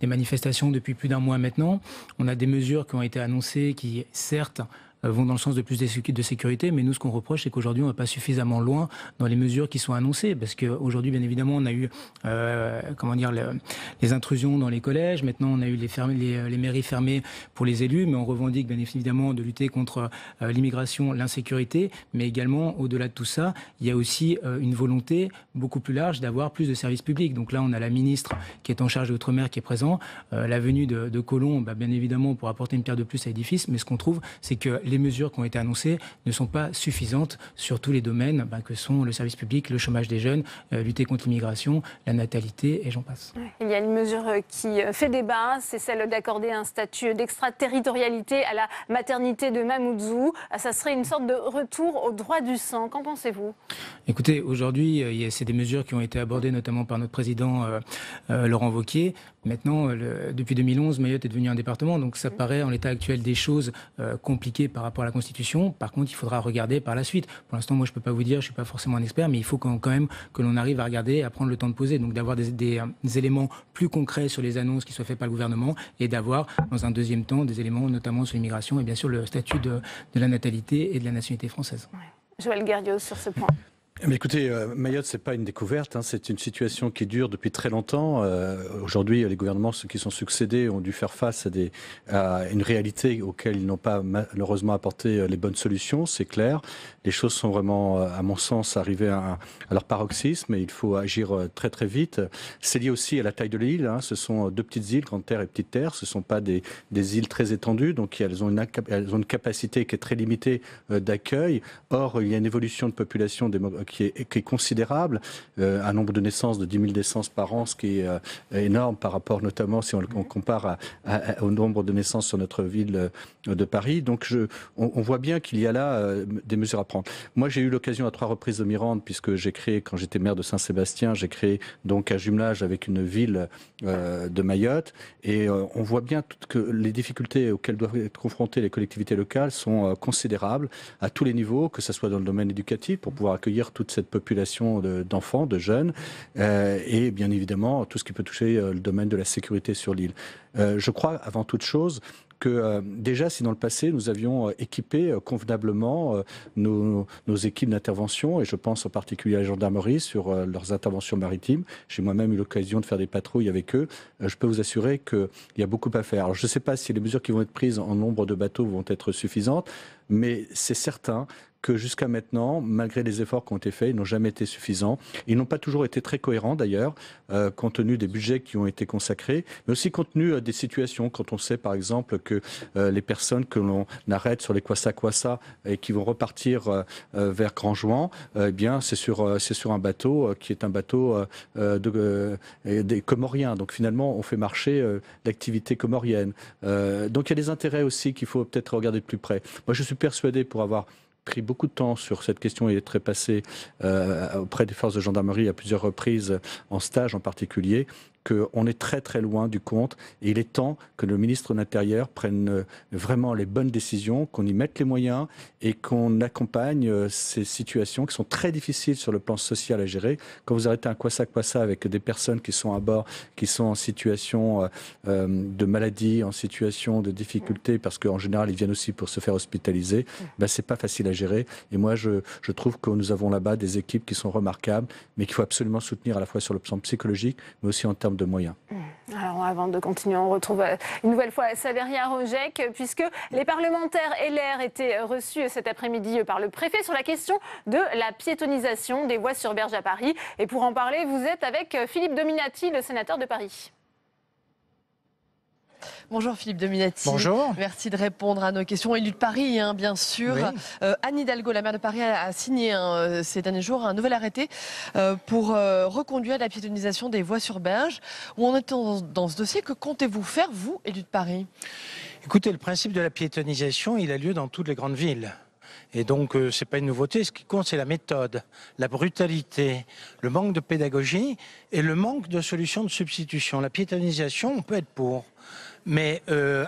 des manifestations depuis plus d'1 mois maintenant. On a des mesures qui ont été annoncées qui, certes, vont dans le sens de plus de sécurité, mais nous, ce qu'on reproche, c'est qu'aujourd'hui, on ne va pas suffisamment loin dans les mesures qui sont annoncées, parce qu'aujourd'hui, bien évidemment, on a eu les intrusions dans les collèges, maintenant on a eu les mairies fermées pour les élus, mais on revendique bien évidemment de lutter contre l'immigration, l'insécurité, mais également, au-delà de tout ça, il y a aussi une volonté beaucoup plus large d'avoir plus de services publics. Donc là, on a la ministre qui est en charge de l'Outre-mer qui est présent, la venue de Collomb, bien évidemment, pour apporter une pierre de plus à l'édifice, mais ce qu'on trouve, c'est que les les mesures qui ont été annoncées ne sont pas suffisantes sur tous les domaines que sont le service public, le chômage des jeunes, lutter contre l'immigration, la natalité et j'en passe. Il y a une mesure qui fait débat, c'est celle d'accorder un statut d'extraterritorialité à la maternité de Mamoudzou. Ça serait une sorte de retour au droit du sang. Qu'en pensez-vous? Écoutez, aujourd'hui, c'est des mesures qui ont été abordées notamment par notre président Laurent Wauquiez. Maintenant, depuis 2011, Mayotte est devenu un département, donc ça paraît en l'état actuel des choses compliquées par rapport à la Constitution. Par contre, il faudra regarder par la suite. Pour l'instant, moi, je ne peux pas vous dire, je ne suis pas forcément un expert, mais il faut quand même que l'on arrive à regarder et à prendre le temps de poser. Donc d'avoir des éléments plus concrets sur les annonces qui soient faites par le gouvernement et d'avoir, dans un deuxième temps, des éléments notamment sur l'immigration et bien sûr le statut de la natalité et de la nationalité française. Ouais. Joël Guerriau sur ce point. Mais écoutez, Mayotte, c'est pas une découverte, c'est une situation qui dure depuis très longtemps. Aujourd'hui, les gouvernements qui sont succédés ont dû faire face à une réalité auquel ils n'ont pas malheureusement apporté les bonnes solutions, c'est clair. Les choses sont vraiment, à mon sens, arrivées à leur paroxysme et il faut agir très très vite. C'est lié aussi à la taille de l'île. Ce sont 2 petites îles, Grande Terre et Petite Terre. Ce ne sont pas des îles très étendues, donc elles ont une capacité qui est très limitée d'accueil. Or, il y a une évolution de population qui est considérable, un nombre de naissances de 10 000 naissances par an, ce qui est énorme par rapport notamment si on compare au nombre de naissances sur notre ville de Paris. Donc on voit bien qu'il y a là des mesures à prendre. Moi j'ai eu l'occasion à 3 reprises de m'y rendre puisque j'ai créé, quand j'étais maire de Saint-Sébastien, j'ai créé donc un jumelage avec une ville de Mayotte et on voit bien que les difficultés auxquelles doivent être confrontées les collectivités locales sont considérables à tous les niveaux, que ce soit dans le domaine éducatif pour pouvoir accueillir toute cette population d'enfants, de jeunes, et bien évidemment tout ce qui peut toucher le domaine de la sécurité sur l'île. Je crois avant toute chose que déjà, si dans le passé, nous avions équipé convenablement nos équipes d'intervention, et je pense en particulier à la gendarmerie sur leurs interventions maritimes. J'ai moi-même eu l'occasion de faire des patrouilles avec eux. Je peux vous assurer qu'il y a beaucoup à faire. Alors, je ne sais pas si les mesures qui vont être prises en nombre de bateaux vont être suffisantes, mais c'est certain que jusqu'à maintenant, malgré les efforts qui ont été faits, ils n'ont jamais été suffisants. Ils n'ont pas toujours été très cohérents d'ailleurs, compte tenu des budgets qui ont été consacrés, mais aussi compte tenu des situations. Quand on sait par exemple que les personnes que l'on arrête sur les Kwassa-Kwassa et qui vont repartir vers Grand-Jouan, eh bien c'est sur un bateau qui est un bateau des Comoriens. Donc finalement, on fait marcher l'activité comorienne. Donc il y a des intérêts aussi qu'il faut peut-être regarder de plus près. Moi, je suis persuadé, pour avoir pris beaucoup de temps sur cette question et est très passé auprès des forces de gendarmerie à plusieurs reprises, en stage en particulier, qu'on est très très loin du compte et il est temps que le ministre de l'Intérieur prenne vraiment les bonnes décisions, qu'on y mette les moyens et qu'on accompagne ces situations qui sont très difficiles sur le plan social à gérer. Quand vous arrêtez un Kwassa-Kwassa avec des personnes qui sont à bord, qui sont en situation de maladie, en situation de difficulté, parce qu'en général ils viennent aussi pour se faire hospitaliser, c'est pas facile à gérer. Et moi je trouve que nous avons là-bas des équipes qui sont remarquables, mais qu'il faut absolument soutenir à la fois sur le plan psychologique, mais aussi en termes de moyens. Alors avant de continuer, on retrouve une nouvelle fois Saveria Rojek, puisque les parlementaires LR étaient reçus cet après-midi par le préfet sur la question de la piétonisation des voies sur berge à Paris. Et pour en parler, vous êtes avec Philippe Dominati, le sénateur de Paris. Bonjour Philippe Dominati. Bonjour. Merci de répondre à nos questions. Élu de Paris, bien sûr. Oui. Anne Hidalgo, la maire de Paris, a signé ces derniers jours un nouvel arrêté pour reconduire la piétonisation des voies sur berge. Où en est-on dans ce dossier? Que comptez-vous faire, vous, élu de Paris? Écoutez, le principe de la piétonisation, il a lieu dans toutes les grandes villes. Et donc, ce n'est pas une nouveauté. Ce qui compte, c'est la méthode, la brutalité, le manque de pédagogie et le manque de solutions de substitution. La piétonisation, on peut être pour, mais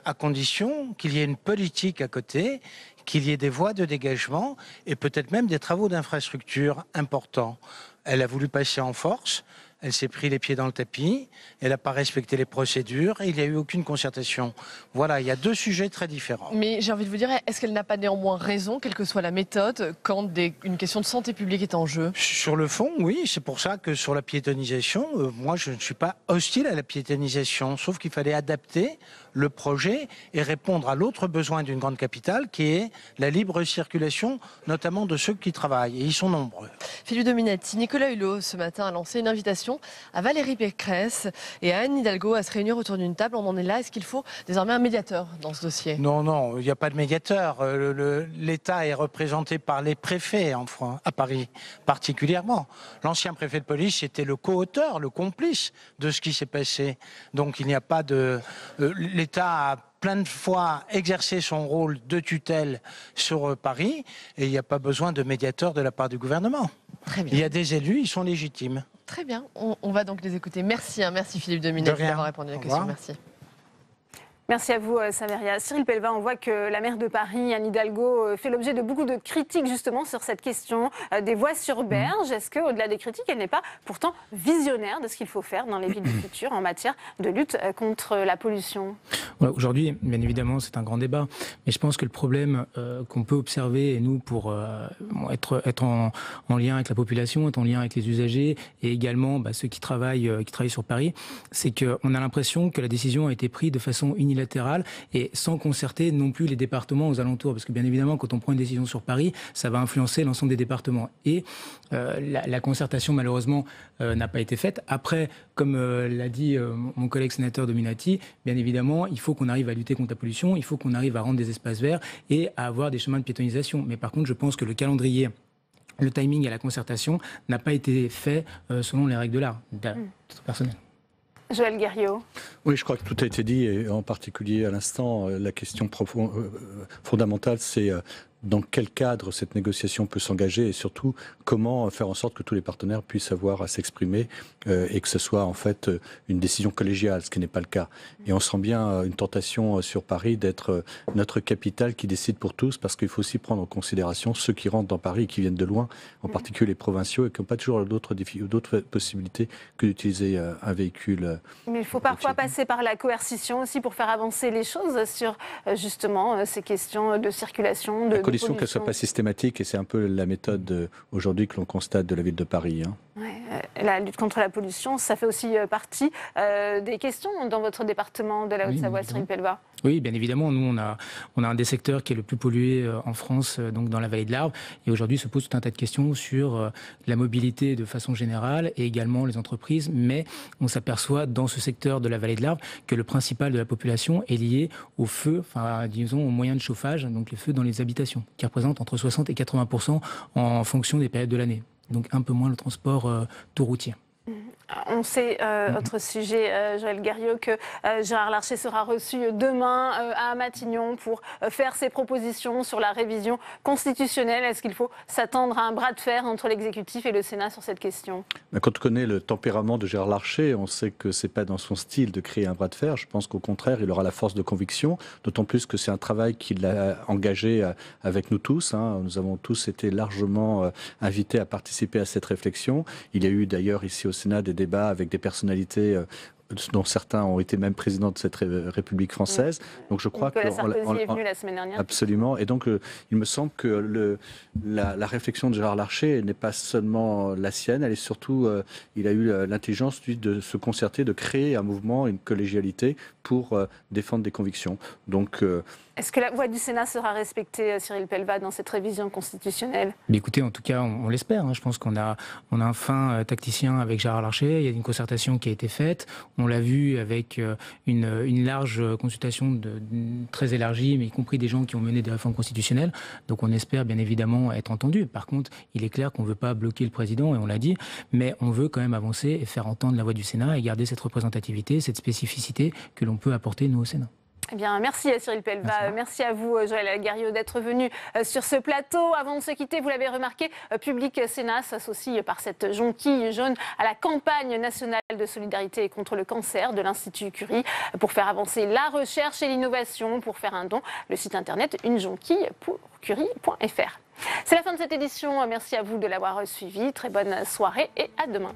à condition qu'il y ait une politique à côté, qu'il y ait des voies de dégagement et peut-être même des travaux d'infrastructure importants. Elle a voulu passer en force. Elle s'est pris les pieds dans le tapis, elle n'a pas respecté les procédures et il n'y a eu aucune concertation. Voilà, il y a 2 sujets très différents. Mais j'ai envie de vous dire, est-ce qu'elle n'a pas néanmoins raison, quelle que soit la méthode, quand une question de santé publique est en jeu? Sur le fond, oui, c'est pour ça que sur la piétonisation, moi je ne suis pas hostile à la piétonisation, sauf qu'il fallait adapter le projet et répondre à l'autre besoin d'une grande capitale qui est la libre circulation, notamment de ceux qui travaillent, et ils sont nombreux. Philippe Dominati, Nicolas Hulot ce matin a lancé une invitation question à Valérie Pécresse et à Anne Hidalgo à se réunir autour d'une table. On en est là. Est-ce qu'il faut désormais un médiateur dans ce dossier? Non, non, il n'y a pas de médiateur. L'État est représenté par les préfets à Paris, particulièrement. L'ancien préfet de police était le co-auteur, le complice de ce qui s'est passé. Donc il n'y a pas de... L'État a plein de fois exercer son rôle de tutelle sur Paris et il n'y a pas besoin de médiateur de la part du gouvernement. Très bien. Il y a des élus, ils sont légitimes. Très bien, on va donc les écouter. Merci, merci Philippe Dominguez d'avoir répondu à la question. Merci. Merci à vous, Saveria. Cyril Pellevat, on voit que la maire de Paris, Anne Hidalgo, fait l'objet de beaucoup de critiques justement sur cette question des voies sur berge. Est-ce qu'au-delà des critiques, elle n'est pas pourtant visionnaire de ce qu'il faut faire dans les villes du futur en matière de lutte contre la pollution? Aujourd'hui, bien évidemment, c'est un grand débat. Mais je pense que le problème qu'on peut observer, et nous, pour être en lien avec la population, être en lien avec les usagers, et également ceux qui travaillent sur Paris, c'est qu'on a l'impression que la décision a été prise de façon unilatérale et sans concerter non plus les départements aux alentours. Parce que bien évidemment, quand on prend une décision sur Paris, ça va influencer l'ensemble des départements. Et la concertation, malheureusement, n'a pas été faite. Après, comme l'a dit mon collègue sénateur Dominati, bien évidemment, il faut qu'on arrive à lutter contre la pollution, il faut qu'on arrive à rendre des espaces verts et à avoir des chemins de piétonisation. Mais par contre, je pense que le calendrier, le timing et la concertation n'a pas été fait selon les règles de l'art, personnel. Joël Guerriau. Oui, je crois que tout a été dit, et en particulier à l'instant, la question fondamentale, c'est dans quel cadre cette négociation peut s'engager et surtout comment faire en sorte que tous les partenaires puissent avoir à s'exprimer et que ce soit en fait une décision collégiale, ce qui n'est pas le cas. Et on sent bien une tentation sur Paris d'être notre capitale qui décide pour tous, parce qu'il faut aussi prendre en considération ceux qui rentrent dans Paris et qui viennent de loin, en particulier les provinciaux, et qui n'ont pas toujours d'autres possibilités que d'utiliser un véhicule. Mais il faut parfois passer par la coercition aussi pour faire avancer les choses sur justement ces questions de circulation, de condition qu'elle ne soit pas systématique, et c'est un peu la méthode aujourd'hui que l'on constate de la ville de Paris. La lutte contre la pollution, ça fait aussi partie des questions dans votre département de la Haute-Savoie, Cyril Pellevat. Oui, bien évidemment. Nous, on a un des secteurs qui est le plus pollué en France, donc dans la vallée de l'Arve. Et aujourd'hui, se pose tout un tas de questions sur la mobilité de façon générale et également les entreprises. Mais on s'aperçoit dans ce secteur de la vallée de l'Arve que le principal de la population est lié au feu, enfin, disons, aux moyens de chauffage, donc les feux dans les habitations, qui représentent entre 60 et 80% en fonction des périodes de l'année. Donc un peu moins le transport tout routier. On sait, autre sujet, Joël Guerriau, que Gérard Larcher sera reçu demain à Matignon pour faire ses propositions sur la révision constitutionnelle. Est-ce qu'il faut s'attendre à un bras de fer entre l'exécutif et le Sénat sur cette question? Quand on connaît le tempérament de Gérard Larcher, on sait que ce n'est pas dans son style de créer un bras de fer. Je pense qu'au contraire, il aura la force de conviction, d'autant plus que c'est un travail qu'il a engagé avec nous tous. Nous avons tous été largement invités à participer à cette réflexion. Il y a eu d'ailleurs ici au Sénat des débats avec des personnalités dont certains ont été même présidents de cette République française. Donc je crois que Sarkozy est venu la semaine dernière. Absolument. Et donc il me semble que la réflexion de Gérard Larcher n'est pas seulement la sienne, elle est surtout, il a eu l'intelligence de se concerter, de créer un mouvement, une collégialité pour défendre des convictions. Donc est-ce que la voix du Sénat sera respectée, Cyril Pellevat, dans cette révision constitutionnelle? Mais écoutez, en tout cas, on l'espère. Je pense qu'on a un fin tacticien avec Gérard Larcher. Il y a une concertation qui a été faite. On l'a vu avec une large consultation très élargie, mais y compris des gens qui ont mené des réformes constitutionnelles. Donc on espère bien évidemment être entendu. Par contre, il est clair qu'on ne veut pas bloquer le président, et on l'a dit, mais on veut quand même avancer et faire entendre la voix du Sénat et garder cette représentativité, cette spécificité que l'on peut apporter, nous, au Sénat. Eh bien, merci à Cyril Pellevat, merci à vous, Joël Guerriau, d'être venu sur ce plateau. Avant de se quitter, vous l'avez remarqué, Public Sénat s'associe par cette jonquille jaune à la campagne nationale de solidarité contre le cancer de l'Institut Curie pour faire avancer la recherche et l'innovation. Pour faire un don, le site internet unejonquille.curie.fr. C'est la fin de cette édition. Merci à vous de l'avoir suivi. Très bonne soirée et à demain.